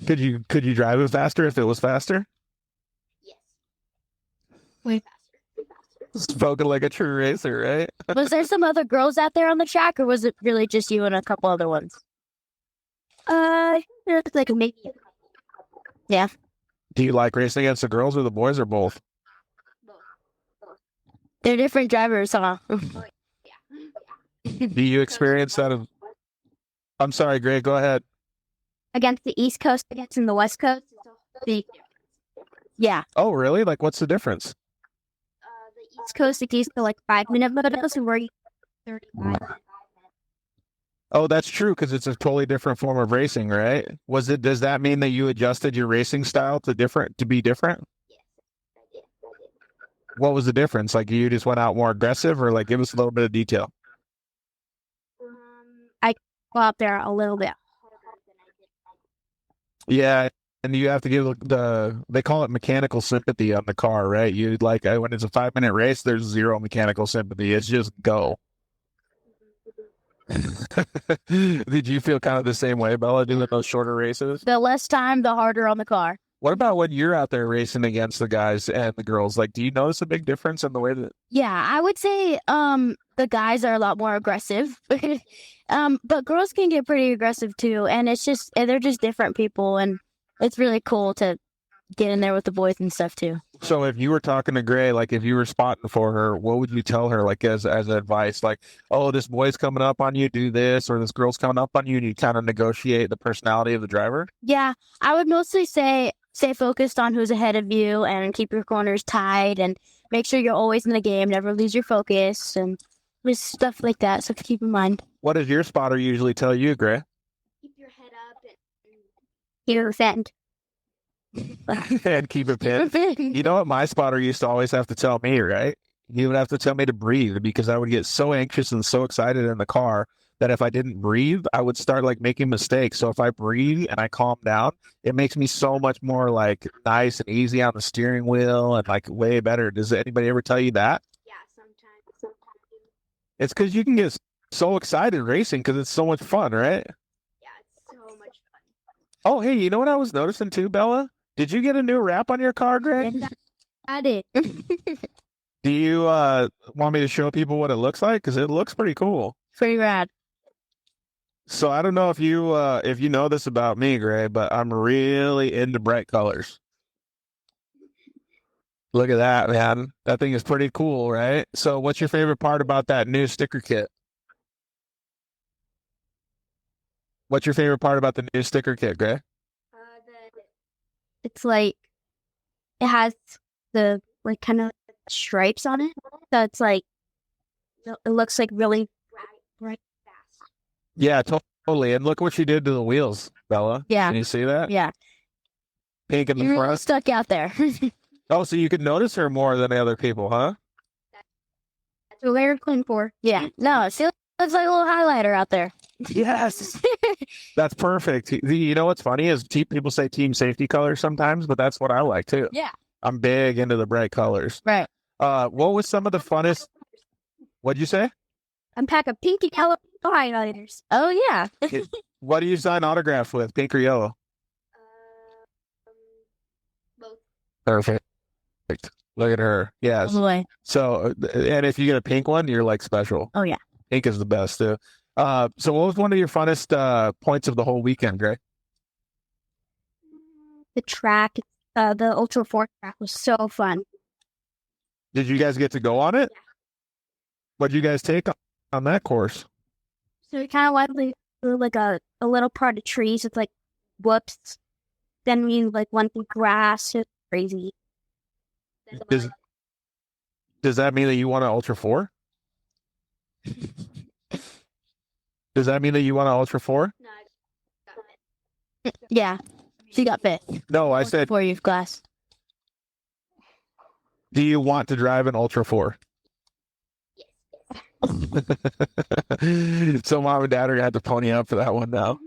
Could you drive it faster if it was faster? Yes. Way faster. Spoken like a true racer, right? Was there some other girls out there on the track, or was it really just you and a couple other ones? There's like maybe. Yeah. Do you like racing against the girls or the boys or both? They're different drivers, huh? Do you experience that? I'm sorry, Greg, go ahead. Against the East Coast, against the West Coast, it's a big difference. Yeah. Oh, really? Like, what's the difference? The East Coast, it used to like 5-minute motos, and we're 35. Oh, that's true, because it's a totally different form of racing, right? Does that mean that you adjusted your racing style to be different? Yes, I did. What was the difference? Like, you just went out more aggressive, or like, give us a little bit of detail. I go out there a little bit harder than I did. Yeah, and you have to give they call it mechanical sympathy on the car, right? You like, when it's a 5-minute race, there's zero mechanical sympathy. It's just go. Did you feel kind of the same way, Bella, doing those shorter races? The less time, the harder on the car. What about when you're out there racing against the guys and the girls? Like, do you notice a big difference in the way that... Yeah, I would say the guys are a lot more aggressive. But girls can get pretty aggressive too, and they're just different people, and it's really cool to get in there with the boys and stuff too. So if you were talking to Gray, like if you were spotting for her, what would you tell her, like as advice? Like, oh, this boy's coming up on you, do this, or this girl's coming up on you, and you kind of negotiate the personality of the driver? Yeah, I would mostly say stay focused on who's ahead of you and keep your corners tight and make sure you're always in the game, never lose your focus, and just stuff like that. So keep in mind. What does your spotter usually tell you, Gray? Keep your head up and keep your fend. And keep it pinned. You know what my spotter used to always have to tell me, right? He would have to tell me to breathe, because I would get so anxious and so excited in the car that if I didn't breathe, I would start like making mistakes. So if I breathe and I calm down, it makes me so much more like nice and easy on the steering wheel and like way better. Does anybody ever tell you that? Yeah, sometimes. It's because you can get so excited racing because it's so much fun, right? Yeah, it's so much fun. Oh, hey, you know what I was noticing too, Bella? Did you get a new wrap on your car, Greg? Yes, I did. Do you want me to show people what it looks like? Because it looks pretty cool. Pretty rad. So I don't know if you know this about me, Gray, but I'm really into bright colors. Look at that, man. That thing is pretty cool, right? So what's your favorite part about that new sticker kit? What's your favorite part about the new sticker kit, Gray? It's like it has the like kind of stripes on it, so it's like it looks like really bright, fast. Yeah, totally. And look what she did to the wheels, Bella. Yeah. Can you see that? Yeah, Pink in the you're really front. stuck out there. Oh, so you could notice her more than the other people, huh? That's what we're looking for. Yeah, no, she looks like a little highlighter out there. Yes. That's perfect. You know what's funny is people say team safety colors sometimes, but that's what I like too. Yeah. I'm big into the bright colors. Right. What was some of the funnest? What'd you say? I'm packing pink and yellow highlighters. Oh yeah. What do you sign autographs with, pink or yellow? Both. Perfect. Look at her. Yes. All the way. So, and if you get a pink one, you're like special. Oh yeah. Pink is the best too. So what was one of your funnest points of the whole weekend, Gray? The track, the Ultra 4 track was so fun. Did you guys get to go on it? Yeah. What'd you guys take on that course? So we kind of went through like a little part of trees with like whoops. Then we like went through grass. It was crazy. Does that mean that you want an Ultra 4? Does that mean that you want an Ultra 4? No, I Yeah, she got fifth. No, I said, For youth class. do you want to drive an Ultra 4? So mom and dad are gonna have to pony up for that one now.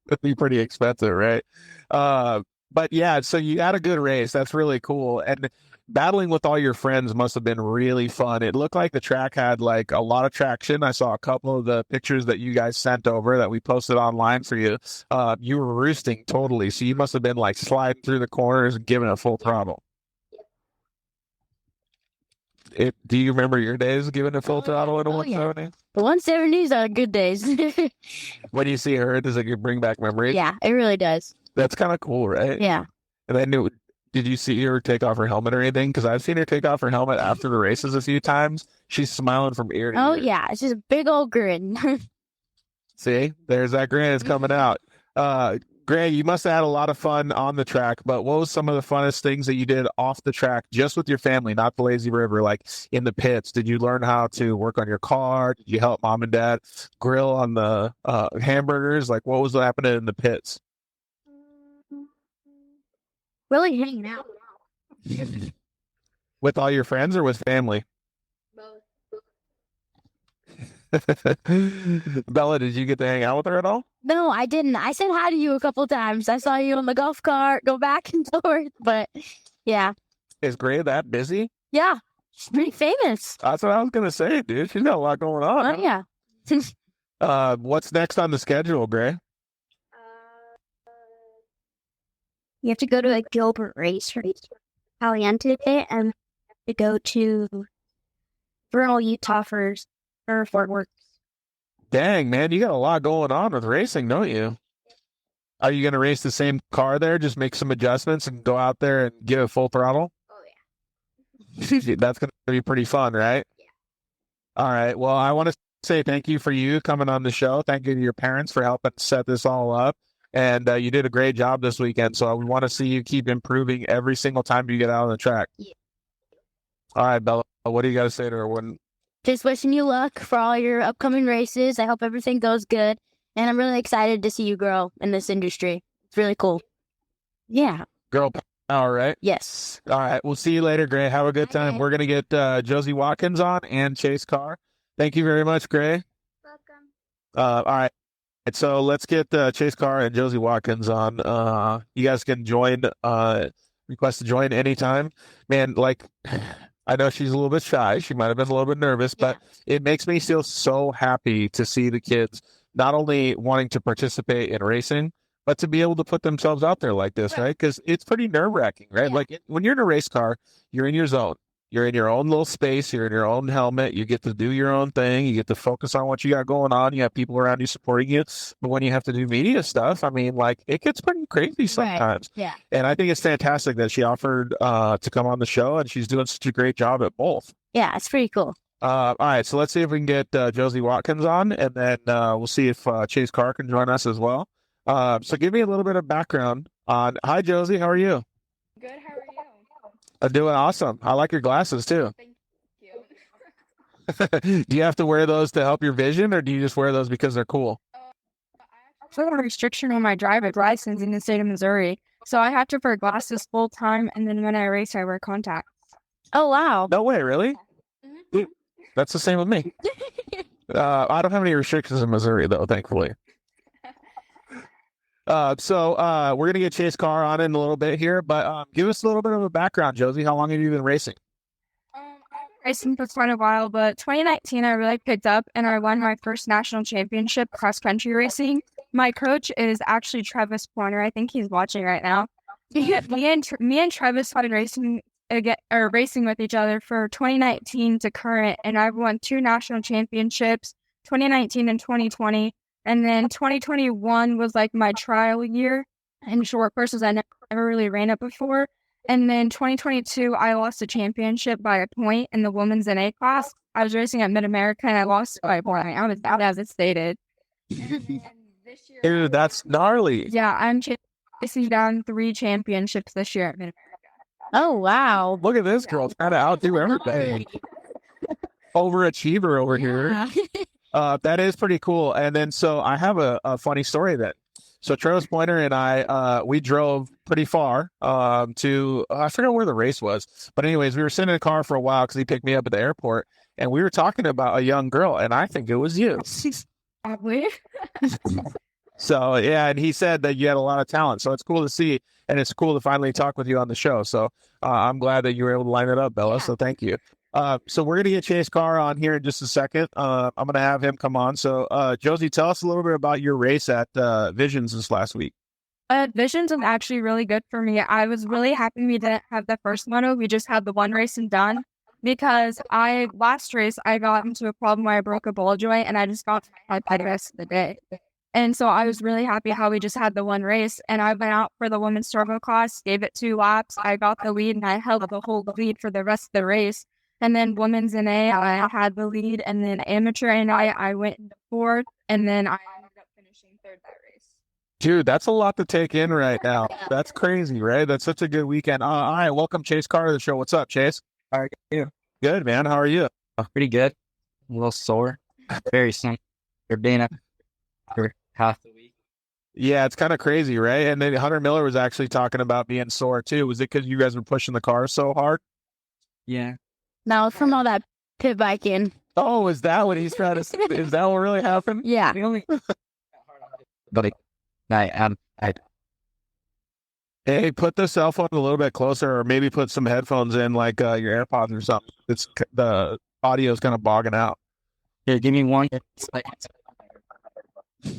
It'd be pretty expensive, right? But yeah, so you had a good race. That's really cool. And battling with all your friends must have been really fun. It looked like the track had like a lot of traction. I saw a couple of the pictures that you guys sent over that we posted online for you. You were roosting totally. So you must have been like sliding through the corners and giving it full throttle. Do you remember your days giving it full throttle in a 170? The 170s are good days. When you see her, does it bring back memories? Yeah, it really does. That's kind of cool, right? Yeah. And then did you see her take off her helmet or anything? Because I've seen her take off her helmet after the races a few times. She's smiling from ear to ear. Oh, yeah. It's just a big old grin. See? There's that grin. It's coming out. Grant, you must have had a lot of fun on the track, but what was some of the funnest things that you did off the track just with your family, not the lazy river, like in the pits? Did you learn how to work on your car? Did you help mom and dad grill on the hamburgers? Like, what was happening in the pits? Really hanging out. With all your friends or with family? Bella, did you get to hang out with her at all? No, I didn't. I said hi to you a couple times. I saw you on the golf cart, go back and forth. But yeah. Is Gray that busy? Yeah. She's pretty famous. That's what I was going to say, dude. She's got a lot going on. Oh, yeah. What's next on the schedule, Gray? You have to go to a Gilbert race for Caliente Day and to go to Vernal, Utah for Fort Worth. Dang, man, you got a lot going on with racing, don't you? Are you going to race the same car there, just make some adjustments and go out there and give it full throttle? Oh, yeah. That's going to be pretty fun, right? Yeah. All right. Well, I want to say thank you for you coming on the show. Thank you to your parents for helping set this all up. And you did a great job this weekend. So we want to see you keep improving every single time you get out on the track. Yeah. All right, Bella, what do you got to say to her? Just wishing you luck for all your upcoming races. I hope everything goes good. And I'm really excited to see you grow in this industry. It's really cool. Yeah. Girl power, right? Yes. All right. We'll see you later, Gray. Have a good time. Okay. We're going to get Josie Watkins on and Chase Carr. Thank you very much, Gray. Welcome. All right. So let's get Chase Carr and Josie Watkins on. You guys can join, request to join anytime. Man, like, I know she's a little bit shy. She might have been a little bit nervous, but it makes me feel so happy to see the kids not only wanting to participate in racing, but to be able to put themselves out there like this, right? Because it's pretty nerve-wracking, right? Yeah. Like when you're in a race car, you're in your zone. You're in your own little space. You're in your own helmet. You get to do your own thing. You get to focus on what you got going on. You have people around you supporting you. But when you have to do media stuff, I mean, like, it gets pretty crazy sometimes. Right. Yeah. And I think it's fantastic that she offered to come on the show, and she's doing such a great job at both. Yeah, it's pretty cool. All right, so let's see if we can get Josie Watkins on, and then we'll see if Chase Carr can join us as well. So give me a little bit of background on. Hi, Josie. How are you? Good. How are you? I'm doing awesome. I like your glasses too. Thank you. Do you have to wear those to help your vision, or do you just wear those because they're cool? I have a restriction on my driver's license in the state of Missouri, so I have to wear glasses full time, and then when I race, I wear contacts. Oh, wow. No way, really? Dude, that's the same with me. I don't have any restrictions in Missouri, though, thankfully. So we're gonna get Chase Carr on in a little bit here, but give us a little bit of a background, Josie. How long have you been racing? I've been racing for quite a while, but 2019 I really picked up, and I won my first national championship cross country racing. My coach is actually Travis Pointer. I think he's watching right now. Me and Travis started racing with each other for 2019 to current, and I've won 2 national championships, 2019 and 2020. And then 2021 was like my trial year in short courses. I never really ran it before. And then 2022, I lost the championship by a point in the women's NA class. I was racing at Mid-America and I lost by a point. I was out as it stated. And this year, Dude, that's gnarly. yeah, I'm chasing down 3 championships this year at Mid-America. Oh, wow. Look at this girl trying to outdo everything. Overachiever over here. Yeah. That is pretty cool. And then, so I have a funny story then. So Travis Pointer and I, we drove pretty far to, I forget where the race was. But anyways, we were sitting in a car for a while because he picked me up at the airport. And we were talking about a young girl, and I think it was you. Probably. So, yeah, and he said that you had a lot of talent. So it's cool to see, and it's cool to finally talk with you on the show. So I'm glad that you were able to line it up, Bella. So thank you. So we're going to get Chase Carr on here in just a second. I'm going to have him come on. So, Josie, tell us a little bit about your race at Visions this last week. Visions was actually really good for me. I was really happy we didn't have the first moto. We just had the one race and done. Because last race, I got into a problem where I broke a ball joint and I just got my head the rest of the day. And so I was really happy how we just had the one race. And I went out for the women's turbo class, gave it 2 laps. I got the lead and I held the whole lead for the rest of the race. And then women's NA, I had the lead. And then amateur NA, I went into 4th. And then I ended up finishing 3rd that race. Dude, that's a lot to take in right now. That's crazy, right? That's such a good weekend. All right, welcome Chase Carr to the show. What's up, Chase? How are you? Good, man. How are you? Pretty good. A little sore. Very soon. You're being up for half the week. Yeah, it's kind of crazy, right? And then Hunter Miller was actually talking about being sore too. Was it because you guys were pushing the car so hard? Yeah. No, it's from all that pit biking. Oh, is that what he's trying to say? Is that what really happened? Yeah. The only but I Hey, put the cell phone a little bit closer, or maybe put some headphones in, like your AirPods or something. It's the audio is kind of bogging out. here, give me one.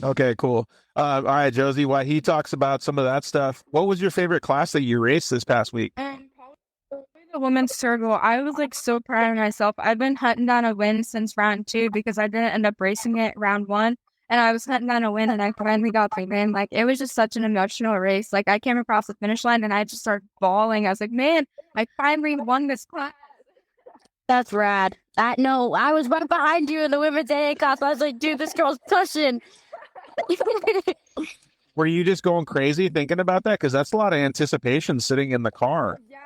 Okay, cool. All right, Josie, while he talks about some of that stuff, what was your favorite class that you raced this past week? And probably the women's turbo, I was like so proud of myself. I've been hunting down a win since round 2 because I didn't end up racing it round 1. And I was hunting down a win and I finally got the win. Like, it was just such an emotional race. Like, I came across the finish line and I just started bawling. I was like, man, I finally won this class. That's rad. I was right behind you in the women's AA class. I was like, dude, this girl's pushing. Were you just going crazy thinking about that? Because that's a lot of anticipation sitting in the car. Yeah.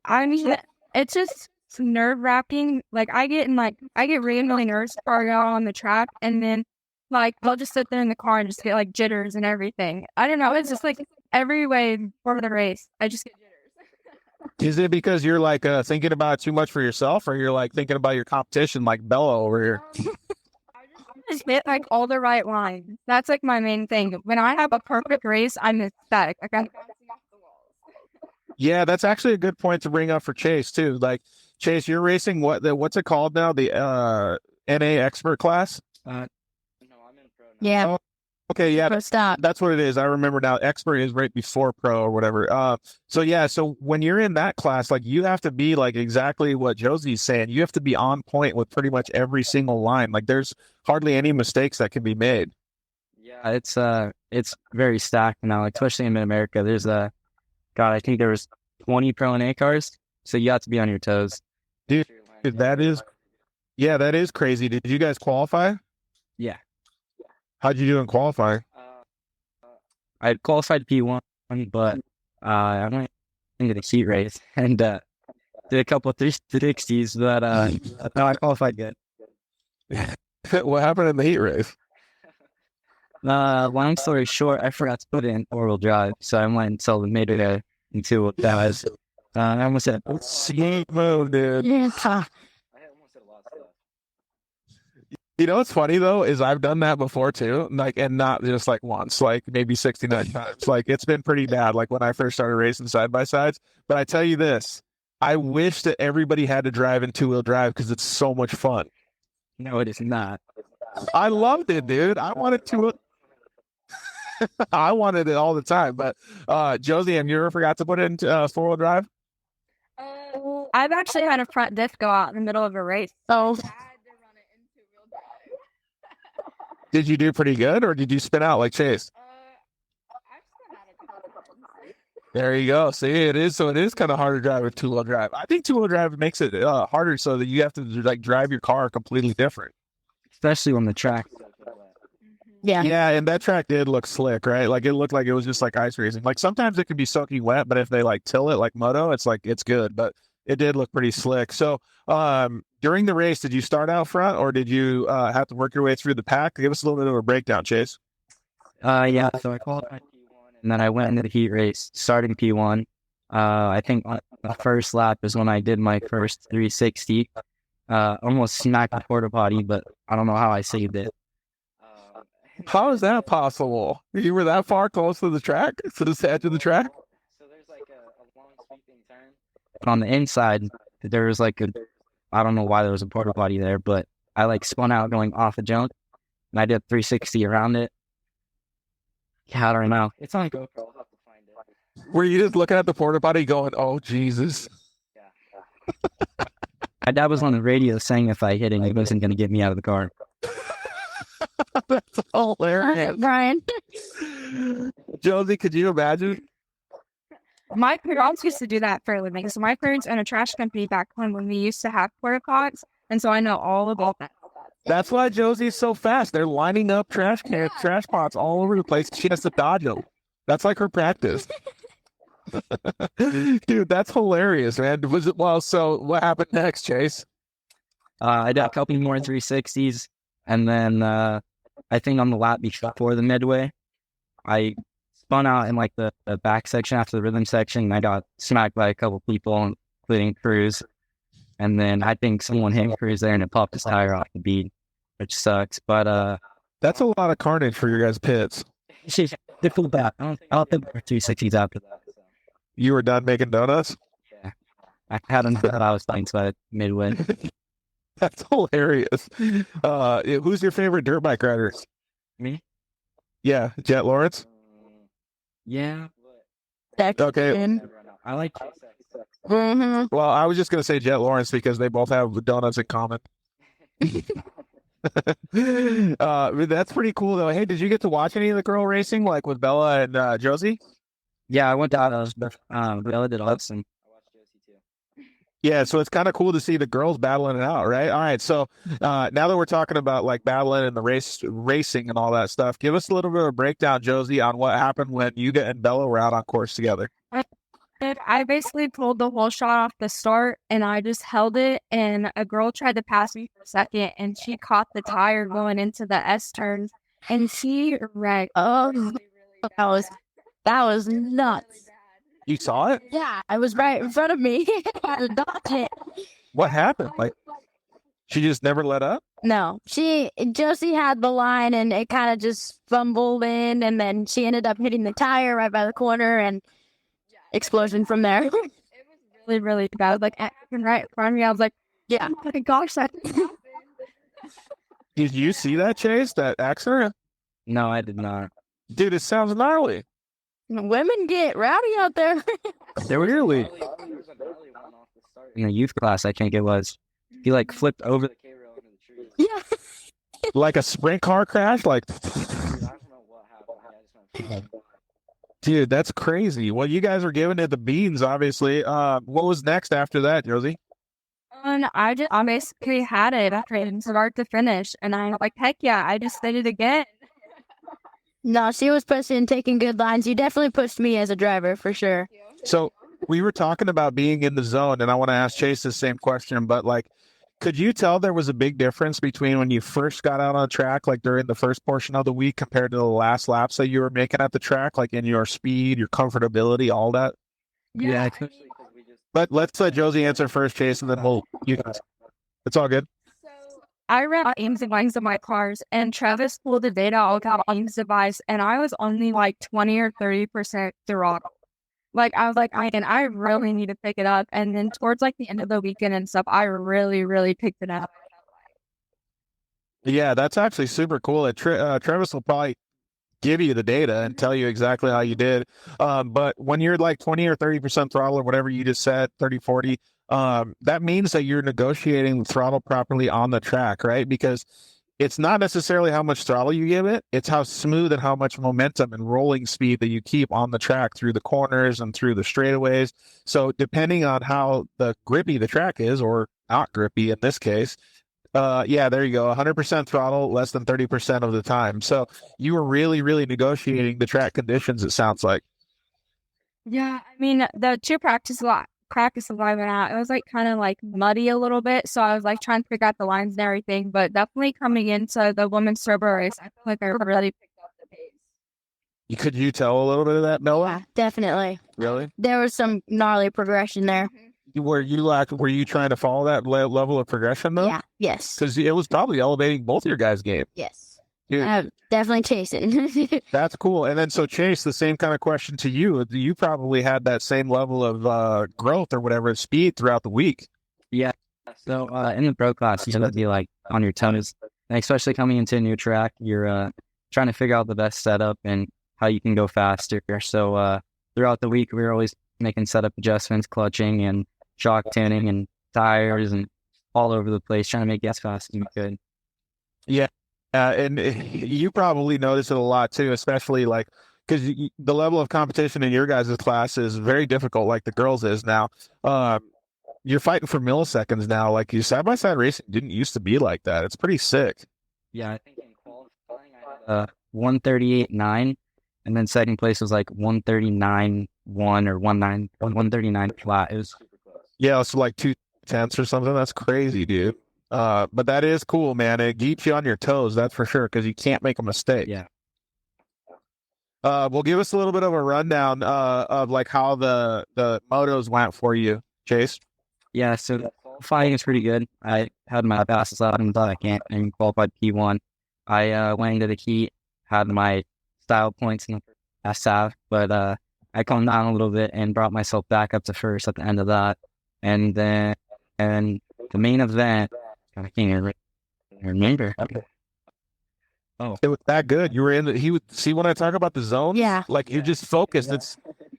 I mean, it's just nerve wracking. Like, I get really nervous before I go out on the track, and then like I'll just sit there in the car and just get like jitters and everything. I don't know. It's just like every way for the race, I just get jitters. Is it because you're like thinking about it too much for yourself, or you're like thinking about your competition, like Bella over here? I just hit like all the right lines. That's like my main thing. When I have a perfect race, I'm ecstatic. Like, I'm bouncing off the walls. Yeah, that's actually a good point to bring up for Chase too. Like, Chase, you're racing what's it called now? The NA expert class? Yeah. Oh, okay, yeah, Pro stop. that's what it is. I remember now. Expert is right before pro or whatever. So when you're in that class, like, you have to be like exactly what Josie's saying. You have to be on point with pretty much every single line. Like, there's hardly any mistakes that can be made. Yeah, it's very stacked now, like, especially in Mid-America. There's I think there was 20 Pro and A cars, so you have to be on your toes. Dude, that is crazy. Did you guys qualify? Yeah. How'd you do in qualifying? I qualified P1, but I went into the heat race and did a couple of 360s, but no, I qualified good. What happened in the heat race? Long story short, I forgot to put it in 4-wheel drive, so I went until the made it in 2-wheel drive. I almost said, Sweet move, dude. Yeah. You know what's funny though is I've done that before too, like, and not just like once, like maybe 69 times. Like, it's been pretty bad. Like, when I first started racing side by sides. But I tell you this, I wish that everybody had to drive in 2-wheel drive because it's so much fun. no, it is not. I loved it, dude. I wanted to. I wanted it all the time. But Josie, have you ever forgot to put it into 4-wheel drive? I've actually had a front diff go out in the middle of a race. Oh, Did you do pretty good, or did you spin out like Chase? There you go. See, it is. So it is kind of hard to drive with 2-wheel drive. I think 2-wheel drive makes it harder so that you have to like drive your car completely different. Especially on the track. yeah. Yeah, and that track did look slick, right? Like, it looked like it was just like ice racing. Like, sometimes it can be soaking wet, but if they like till it like moto, it's like it's good. But it did look pretty slick. So during the race, did you start out front, or did you have to work your way through the pack? Give us a little bit of a breakdown, Chase. Yeah, so I qualified P1, and then I went into the heat race, starting P1. I think on the first lap is when I did my first 360. Almost smacked the porta potty, but I don't know how I saved it. How is that possible? You were that far close to the track, to the edge of the track? So there's like a long sweeping turn. But on the inside, there was like I don't know why there was a porta potty there, but I like spun out going off the jump, and I did 360 around it. Yeah, I don't know. It's on GoPro. I'll have to find it. Were you just looking at the porta potty going, "Oh Jesus"? Yeah. My dad was on the radio saying if I hit it, he wasn't going to get me out of the car. That's hilarious. Brian. Josie, could you imagine? My parents used to do that for a living. So my parents owned a trash company back when we used to have porta pots, and so I know all about that. That's why Josie's so fast. They're lining up trash pots all over the place. She has to dodge them. That's like her practice. Dude, that's hilarious, man. So what happened next, Chase? I did a couple more 360s, and then I think on the lap before the midway, I spun out in like the back section after the rhythm section, and I got smacked by a couple people, including Cruz. And then I think someone hit Cruz there, and it popped his tire off the bead, which sucks. But that's a lot of carnage for your guys' pits. They pulled back. I don't think there were 260s after that. So. You were done making donuts? Yeah. I hadn't thought I was playing by midway. That's hilarious. Who's your favorite dirt bike rider? Me? Yeah, Jet Lawrence? Yeah. Okay. I like Mm-hmm. Well, I was just going to say Jet Lawrence because they both have donuts in common. That's pretty cool, though. Hey, did you get to watch any of the girl racing, like with Bella and Josie? Yeah, I went to Bella did awesome. I watched Josie too. Yeah, so it's kind of cool to see the girls battling it out, right? All right, so now that we're talking about like battling and the racing and all that stuff, give us a little bit of a breakdown, Josie, on what happened when you and Bella were out on course together. I basically pulled the whole shot off the start, and I just held it, and a girl tried to pass me for a second, and she caught the tire going into the S turns, and she wrecked. Oh, that was nuts. You saw it? Yeah, I was right in front of me. I had to dodge it. What happened? Like, she just never let up? No, Josie had the line, and it kind of just fumbled in, and then she ended up hitting the tire right by the corner, and explosion from there. It was really, really bad. Like, right in front of me, I was like, yeah. Oh my gosh, that Did you see that, Chase? That accident? No, I did not. Dude, it sounds gnarly. Women get rowdy out there. They were really. In the youth class, I think it was. He like flipped over the K-rail into the trees. Yeah. Like a sprint car crash? Like, Dude, I don't know what happened. I just went. dude, that's crazy. Well, you guys are giving it the beans, obviously. What was next after that, Josie? And I basically had it from start to finish, and I'm like, heck yeah, I just did it again. No, she was pushing, taking good lines. You definitely pushed me as a driver, for sure. So we were talking about being in the zone, and I want to ask Chase the same question, but like, could you tell there was a big difference between when you first got out on the track, like during the first portion of the week, compared to the last laps that you were making at the track, like in your speed, your comfortability, all that? Yeah. But let's let Josie answer first, Chase, and then you guys. It's all good. I ran aims and lines of my cars, and Travis pulled the data out of Aim's device, and I was only like 20 or 30% throttle. Like, I was like, I really need to pick it up. And then towards like the end of the weekend and stuff, I really, really picked it up. Yeah, that's actually super cool. Travis will probably give you the data and tell you exactly how you did. But when you're like 20 or 30% throttle or whatever you just said, 30, 40, that means that you're negotiating the throttle properly on the track, right? Because it's not necessarily how much throttle you give it. It's how smooth and how much momentum and rolling speed that you keep on the track through the corners and through the straightaways. So depending on how grippy the track is, or not grippy in this case, yeah, there you go. 100% throttle, less than 30% of the time. So you were really, really negotiating the track conditions, it sounds like. Yeah, I mean, the two practice I went out, it was like kind of like muddy a little bit, so I was like trying to pick out the lines and everything, but definitely coming into the women's turbo race, I feel like I really picked up the pace. Could you tell a little bit of that, Noah? Yeah, definitely. Really? There was some gnarly progression there. Were you trying to follow that level of progression though? Yeah. Yes. Because it was probably elevating both your guys' game. Yes. Dude, Definitely chasing. that's cool. And then so Chase, the same kind of question to you. You probably had that same level of growth or whatever speed throughout the week. Yeah. So in the pro class, you have to be like on your toes, and especially coming into a new track, you're trying to figure out the best setup and how you can go faster. So throughout the week, we were always making setup adjustments, clutching and shock tuning and tires and all over the place, trying to make it as fast as we could. Yeah. And you probably notice it a lot too, especially like because the level of competition in your guys' class is very difficult, like the girls is now. You're fighting for milliseconds now. Like you side-by-side racing didn't used to be like that. It's pretty sick. Yeah, I think in qualifying I had 138.9, and then second place was like 139.1 or 139 flat. It was super close. Yeah, it's like 2/10 or something. That's crazy, dude. But that is cool, man. It keeps you on your toes, that's for sure, because you can't make a mistake. Yeah. Well, give us a little bit of a rundown of like how the motos went for you, Chase. Yeah, so the qualifying is pretty good. I had my fastest lap in the camp and qualified P1. I went into the heat, had my style points in the first half, but I calmed down a little bit and brought myself back up to first at the end of that. And then the main event, I can't even remember. Okay. Oh, it was that good. You were in the. He would see when I talk about the zones. Yeah. Like you're just focused.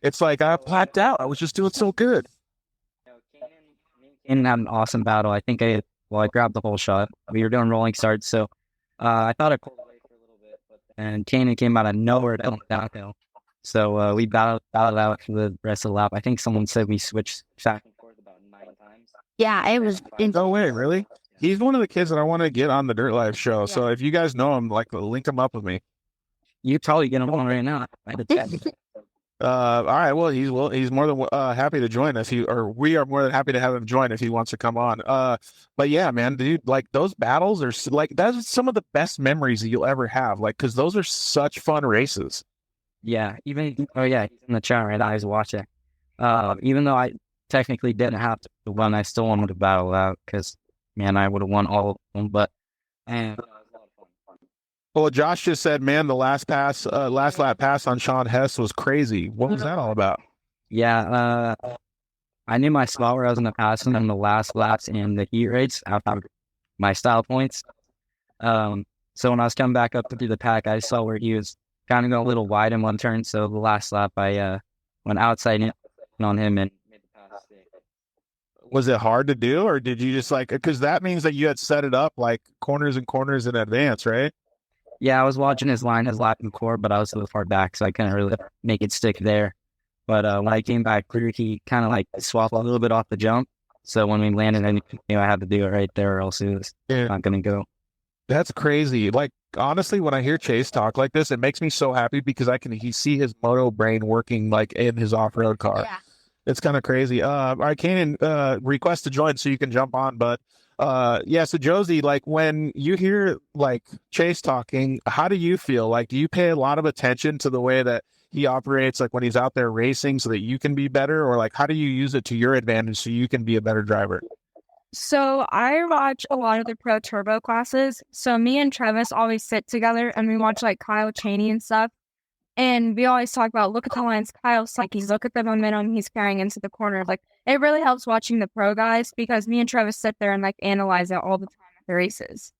It's like I blacked out. I was just doing so good. Kanan had an awesome battle. I think I grabbed the whole shot. We were doing rolling starts, so I thought I pulled away for a little bit, and Kanan came out of nowhere downhill. So we battled out for the rest of the lap. I think someone said we switched back and forth about 9 times. Yeah, it was. No way, really? He's one of the kids that I want to get on the Dirt Life show. Yeah. So if you guys know him, like link him up with me. You probably get him on right now. All right. Well, he's more than happy to join us. We are more than happy to have him join if he wants to come on. But yeah, man, dude, like those battles are like that's some of the best memories that you'll ever have. Like, because those are such fun races. Yeah. He's in the chat right now. I was watching. Even though I technically didn't have to win, I still wanted to battle out because, man, I would have won all of them. But well, Josh just said, man, the last lap pass on Sean Hess was crazy. What was that all about? Yeah, I knew my spot where I was going to pass him in the last laps in the heat race after my style points. So when I was coming back up through the pack, I saw where he was kind of going a little wide in one turn. So the last lap, I went outside in on him and made the pass. Was it hard to do, or did you just because that means that you had set it up like corners and corners in advance, right? Yeah, I was watching his lap before, but I was so far back, so I couldn't really make it stick there. But when I came back clear, he kind of swapped a little bit off the jump. So when we landed, I knew I had to do it right there, or else it was not going to go. That's crazy. Like, honestly, when I hear Chase talk like this, it makes me so happy because I can see his moto brain working like in his off-road car. Yeah. It's kind of crazy. All right, Kanan, request to join so you can jump on, but yeah, so Josie, like when you hear like Chase talking, how do you feel? Like, do you pay a lot of attention to the way that he operates, like when he's out there racing so that you can be better, or like how do you use it to your advantage so you can be a better driver? So I watch a lot of the pro turbo classes. So me and Travis always sit together and we watch like Kyle Chaney and stuff. And we always talk about, look at the lines Kyle's like, look at the momentum he's carrying into the corner. Like, it really helps watching the pro guys because me and Travis sit there and like analyze it all the time at the races.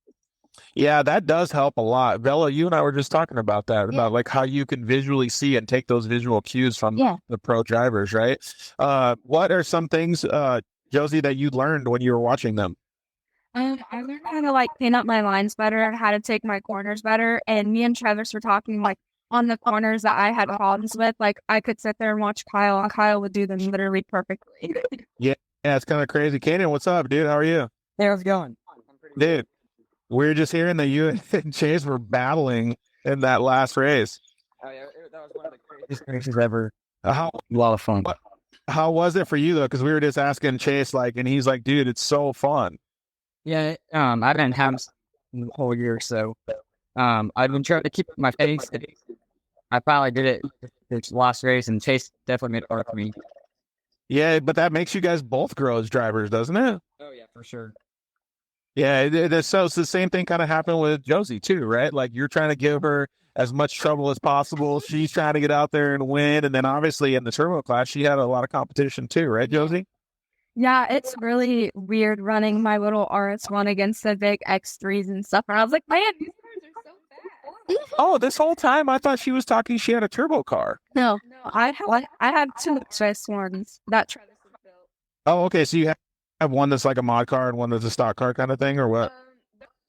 Yeah, that does help a lot. Bella, you and I were just talking about that, about like how you can visually see and take those visual cues from the pro drivers, right? What are some things, Josie, that you learned when you were watching them? I learned how to like clean up my lines better, how to take my corners better. And me and Travis were talking like, on the corners that I had problems with, like I could sit there and watch Kyle, and Kyle would do them literally perfectly. Yeah, it's kind of crazy. Kanan, what's up, dude? How are you? Hey, how's it going? Dude, we're just hearing that you and Chase were battling in that last race. Oh yeah, that was one of the craziest races ever. A lot of fun. How was it for you though? Because we were just asking Chase, like, and he's like, dude, it's so fun. Yeah, I didn't have the whole year, so I've been trying to keep my face. I finally did it this last race, and Chase definitely made it hard for me. Yeah, but that makes you guys both grow as drivers, doesn't it? Oh yeah, for sure. Yeah, so it's the same thing kind of happened with Josie too, right? Like you're trying to give her as much trouble as possible. She's trying to get out there and win. And then obviously in the turbo class, she had a lot of competition too, right, Josie? Yeah, it's really weird running my little RS1 against the big X3s and stuff. And I was like, man, these cars are so fast. Oh, this whole time I thought she was talking she had a turbo car. No. No, I have two X1s that Travis has built. Oh, okay. So you have one that's like a mod car and one that's a stock car kind of thing, or what?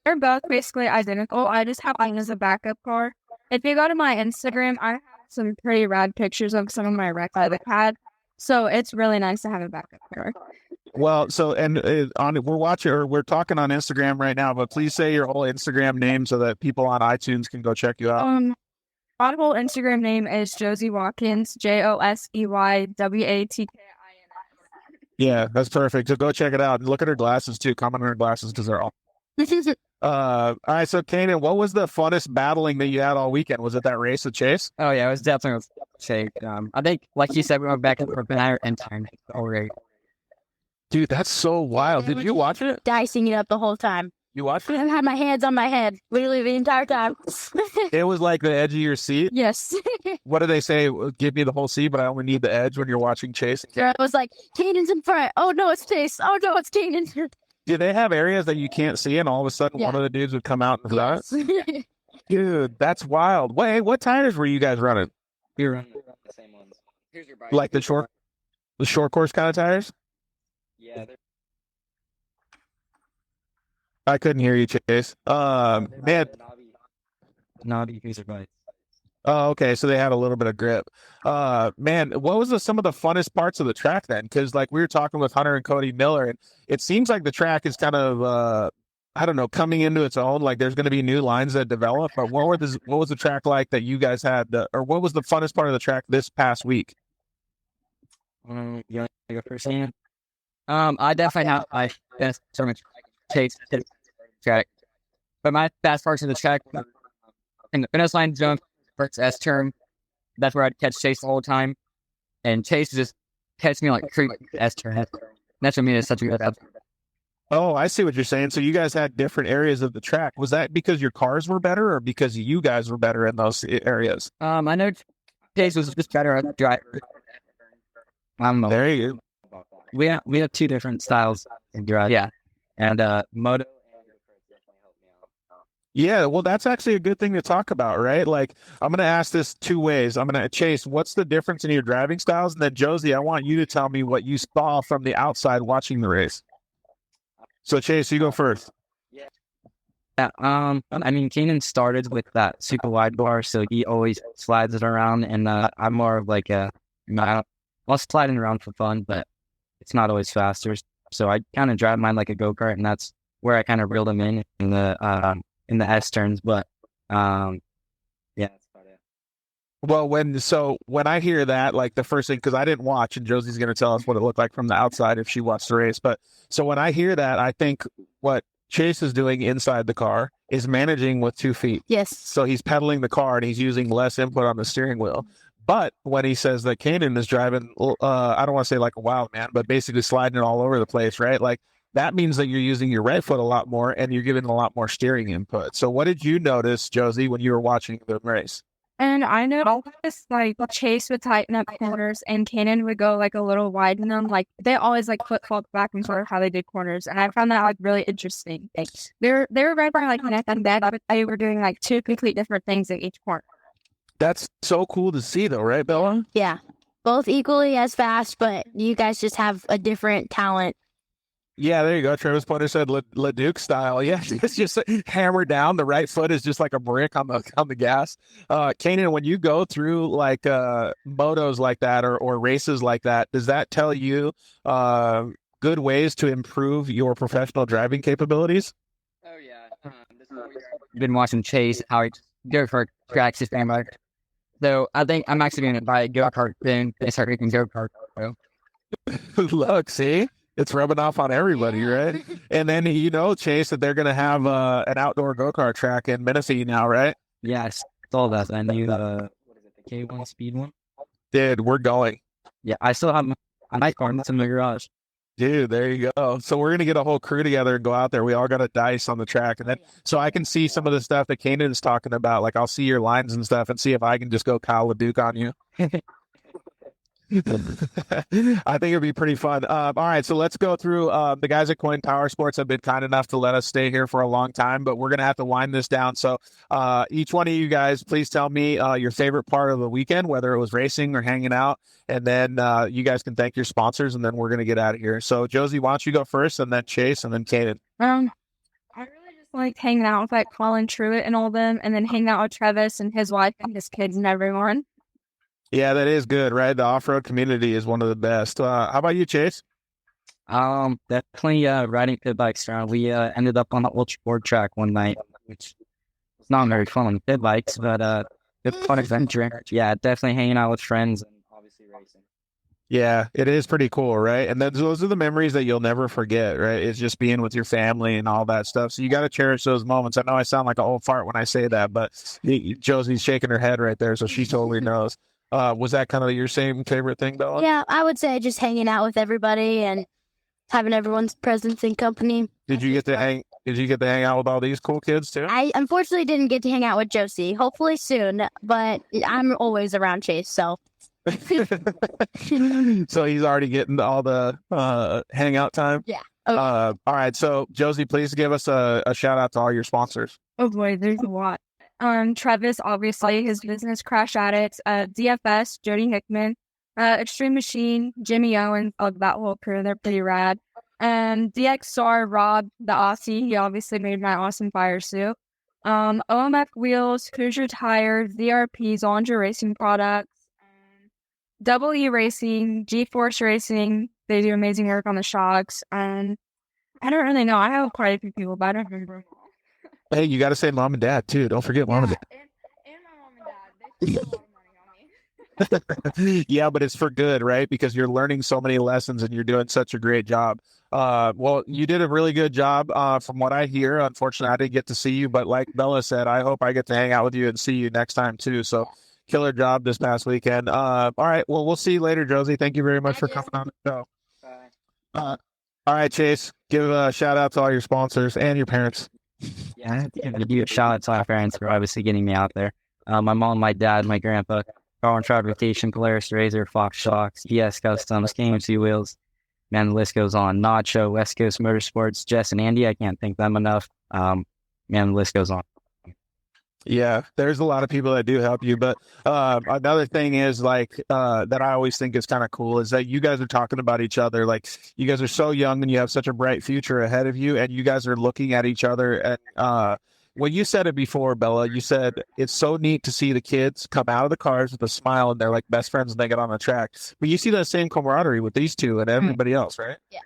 They're both basically identical. I just have one as a backup car. If you go to my Instagram, I have some pretty rad pictures of some of my wrecks I've had. So it's really nice to have a backup car. Well, so we're talking on Instagram right now, but please say your whole Instagram name so that people on iTunes can go check you out. My whole Instagram name is Josie Watkins, JoseyWatkins. Yeah, that's perfect. So go check it out and look at her glasses too. Comment on her glasses because they're all. All right, so Kanan, what was the funnest battling that you had all weekend? Was it that race with Chase? Oh yeah, it was definitely with Chase. I think, like you said, we went back and forth and time already. Dude, that's so wild. Did you watch it? Dicing it up the whole time. You watched I it? had my hands on my head literally the entire time. It was like the edge of your seat. Yes. What do they say? Give me the whole seat, but I only need the edge when you're watching Chase. I was like, Kanan's in front. Oh no, it's Chase. Oh no, it's Kanan. Do they have areas that you can't see, and all of a sudden one of the dudes would come out and that? Yes. Dude, that's wild. Wait, what tires were you guys running? We were running the same ones. Here's your bike. Like the short course kind of tires? Yeah. I couldn't hear you, Chase. Man. Knobby user bikes. Oh, okay. So they had a little bit of grip. Man, what was some of the funnest parts of the track then? Because like we were talking with Hunter and Cody Miller, and it seems like the track is kind of I don't know, coming into its own. Like there's going to be new lines that develop. But what was the track like that you guys had, or what was the funnest part of the track this past week? You want to go first, Ian? I definitely have my best so much Chase track, but my fast parts of the track in the finish line zone, first S turn, that's where I'd catch Chase the whole time, and Chase just catch me like creep S turn. That's what made it such a good. Oh, I see what you're saying. So you guys had different areas of the track. Was that because your cars were better, or because you guys were better in those areas? I know Chase was just better at the driver. I don't know. There you go. We have two different styles in drive. Yeah, and moto. Yeah, well, that's actually a good thing to talk about, right? Like, I'm going to ask this two ways. Chase, what's the difference in your driving styles? And then Josie, I want you to tell me what you saw from the outside watching the race. So Chase, you go first. Yeah. I mean, Keenan started with that super wide bar, so he always slides it around, and I'm more of like I'll slide it around for fun, but it's not always faster. So I kind of drive mine like a go-kart, and that's where I kind of reeled him in the S turns. But yeah, that's about it. Well, when I hear that, like the first thing, because I didn't watch, and Josie's going to tell us what it looked like from the outside if she watched the race. But so when I hear that, I think what Chase is doing inside the car is managing with 2 feet. Yes. So he's pedaling the car and he's using less input on the steering wheel. But when he says that Kanan is driving, I don't want to say like a wild man, but basically sliding it all over the place, right? Like that means that you're using your right foot a lot more and you're giving a lot more steering input. So what did you notice, Josie, when you were watching the race? And I noticed like Chase would tighten up corners and Kanan would go like a little wide in them. Like they always like flip-flop back and forth how they did corners. And I found that like really interesting. They were right by like neck and neck, but they were doing like two complete different things at each corner. That's so cool to see though, right, Bella? Yeah. Both equally as fast, but you guys just have a different talent. Yeah, there you go. Travis Pointer said LeDuc style. Yeah, it's just hammer down. The right foot is just like a brick on the gas. Kanan, when you go through like motos like that or races like that, does that tell you good ways to improve your professional driving capabilities? Oh yeah. Been watching Chase how he go-kart tracks his family. So I think I'm actually going to buy a go-kart soon and start making go-kart. Look, see? It's rubbing off on everybody, right? And then, Chase, that they're going to have an outdoor go-kart track in Menifee now, right? Yes, it's all that. I knew the K1 speed one. Dude, we're going. Yeah, I still have my car in the garage. Dude, there you go. So we're gonna get a whole crew together and go out there. We all got a dice on the track, and then so I can see some of the stuff that Kanan's talking about. Like I'll see your lines and stuff, and see if I can just go Kyle LeDuc on you. I think it'd be pretty fun. All right, so let's go through. The guys at Coin Power Sports have been kind enough to let us stay here for a long time, but we're gonna have to wind this down. So, each one of you guys, please tell me your favorite part of the weekend, whether it was racing or hanging out, and then you guys can thank your sponsors, and then we're gonna get out of here. So, Josie, why don't you go first, and then Chase, and then Kanan. I really just liked hanging out with like Colin Truitt and all them, and then hanging out with Travis and his wife and his kids and everyone. Yeah, that is good, right? The off-road community is one of the best. How about you, Chase? Definitely riding pit bikes around. We ended up on the ultra board track one night, which was not very fun on the pit bikes, but good fun adventure. Yeah, definitely hanging out with friends and obviously racing. Yeah, it is pretty cool, right? And then those are the memories that you'll never forget, right? It's just being with your family and all that stuff. So you got to cherish those moments. I know I sound like an old fart when I say that, but Josie's shaking her head right there, so she totally knows. Was that kind of your same favorite thing, Bella? Yeah, I would say just hanging out with everybody and having everyone's presence and company. Did you get to hang out with all these cool kids too? I unfortunately didn't get to hang out with Josie. Hopefully soon, but I'm always around Chase, so. So he's already getting all the hangout time? Yeah. Okay. All right, so Josie, please give us a shout out to all your sponsors. Oh boy, there's a lot. Travis, obviously, his business Crash Addicts, DFS, Jody Hickman, Extreme Machine, Jimmy Owens, that whole crew, they're pretty rad. And DXR, Rob, the Aussie, he obviously made my awesome fire suit. OMF Wheels, Hoosier Tires, VRP, Zollinger Racing Products, Double E Racing, G-Force Racing, they do amazing work on the shocks, and I don't really know, I have quite a few people, but I don't remember. Hey, you got to say mom and dad too. Don't forget mom and dad. And my mom and dad. They spend a lot of money on me. Yeah, but it's for good, right? Because you're learning so many lessons and you're doing such a great job. Well, you did a really good job from what I hear. Unfortunately, I didn't get to see you, but like Bella said, I hope I get to hang out with you and see you next time too. So killer job this past weekend. All right, well, we'll see you later, Josie. Thank you very much for coming on the show. Bye. All right, Chase, give a shout out to all your sponsors and your parents. Yeah, I have to give a shout out to my parents for obviously getting me out there. My mom, my dad, my grandpa, Car and Trout Rotation, Polaris Razor, Fox Shocks, PS Customs, KMC Wheels. Man, the list goes on. Nacho, West Coast Motorsports, Jess and Andy. I can't thank them enough. Man, the list goes on. Yeah, there's a lot of people that do help you, but another thing is like that I always think is kind of cool is that you guys are talking about each other. Like you guys are so young and you have such a bright future ahead of you, and you guys are looking at each other. And when you said it before, Bella, you said it's so neat to see the kids come out of the cars with a smile and they're like best friends when they get on the track. But you see that same camaraderie with these two and everybody else, right? Yeah.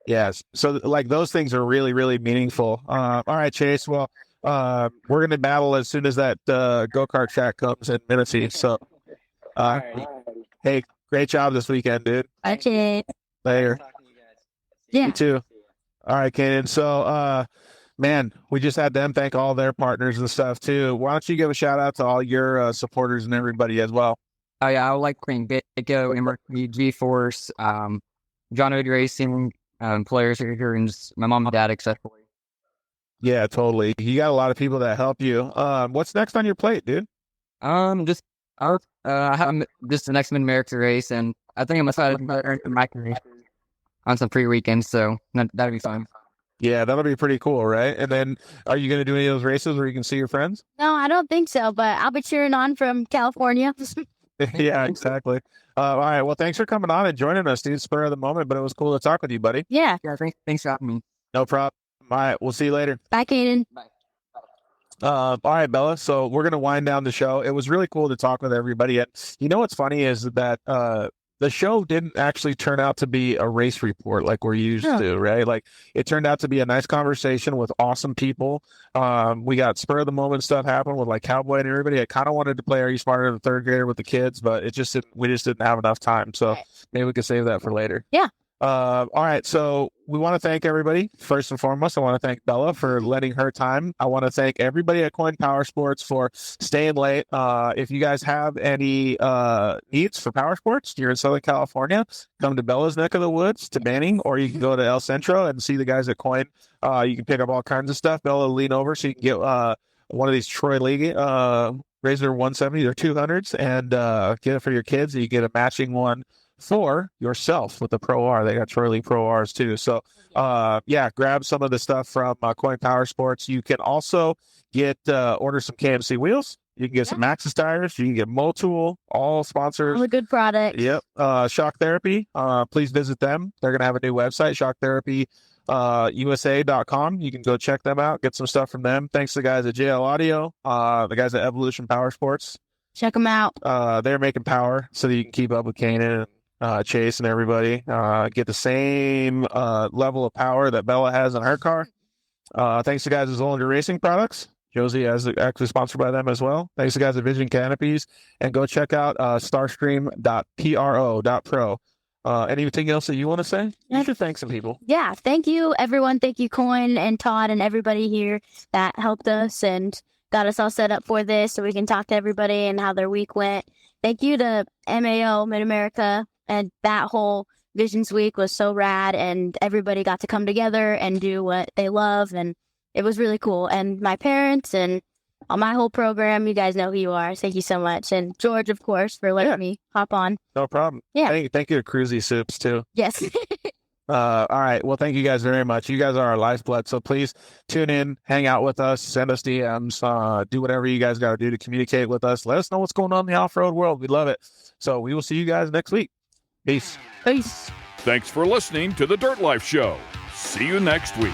Yes. So like those things are really, really meaningful. All right, Chase. Well. We're going to battle as soon as that go-kart track comes in Minnesota. So, hey, great job this weekend, dude. Okay. Later. Yeah. You too. All right, Kanan. So, man, we just had them thank all their partners and stuff too. Why don't you give a shout out to all your supporters and everybody as well? Oh yeah, I would like Queen Bicko, Emergency, G-Force, John Oed Racing, Polaris here, and just my mom and dad, etc. Yeah, totally. You got a lot of people that help you. What's next on your plate, dude? I have just the next Mid-America race, and I think I'm excited to my career on some free weekends, so that'll be fun. Yeah, that'll be pretty cool, right? And then, are you going to do any of those races where you can see your friends? No, I don't think so, but I'll be cheering on from California. Yeah, exactly. All right. Well, thanks for coming on and joining us, dude. Spur of the moment, but it was cool to talk with you, buddy. Yeah. Yeah, thanks for having me. No problem. All right. We'll see you later. Bye, Kaden. Bye. All right, Bella. So we're going to wind down the show. It was really cool to talk with everybody. And you know what's funny is that the show didn't actually turn out to be a race report like we're used to, right? Like it turned out to be a nice conversation with awesome people. We got spur of the moment stuff happen with like Cowboy and everybody. I kind of wanted to play Are You Smarter Than a Third Grader with the kids, but we just didn't have enough time. So maybe we could save that for later. Yeah. All right, so we want to thank everybody. First and foremost, I want to thank Bella for lending her time. I want to thank everybody at Coin Power Sports for staying late. If you guys have any needs for power sports, you're in Southern California, come to Bella's neck of the woods, to Banning, or you can go to El Centro and see the guys at Coin. You can pick up all kinds of stuff. Bella will lean over so you can get one of these Troy League Razor 170 or 200s and get it for your kids. You get a matching one for yourself with the Pro R. They got Troy League Pro Rs too. So, grab some of the stuff from Coin Power Sports. You can also get order some KMC wheels. You can get some Maxxis tires. You can get Motul, all sponsors. All a good product. Yep. Shock Therapy. Please visit them. They're going to have a new website, shocktherapyusa.com. You can go check them out, get some stuff from them. Thanks to the guys at JL Audio, the guys at Evolution Power Sports. Check them out. They're making power so that you can keep up with Kanan and Chase and everybody. Get the same level of power that Bella has in her car. Thanks to guys at Zolander Racing Products. Josie is actually sponsored by them as well. Thanks to guys at Vision Canopies. And go check out starstream.pro.pro. Anything else that you want to say? You should thank some people. Yeah, thank you, everyone. Thank you, Coin and Todd and everybody here that helped us and got us all set up for this so we can talk to everybody and how their week went. Thank you to MAO, Mid-America, and that whole Visions Week was so rad, and everybody got to come together and do what they love, and it was really cool. And my parents and on my whole program, you guys know who you are. Thank you so much. And George, of course, for letting me hop on. No problem. Yeah. Thank you to Cruzy Soups, too. Yes. All right. Well, thank you guys very much. You guys are our lifeblood. So please tune in, hang out with us, send us DMs, do whatever you guys got to do to communicate with us. Let us know what's going on in the off-road world. We love it. So we will see you guys next week. Peace. Peace. Thanks for listening to The Dirt Life Show. See you next week.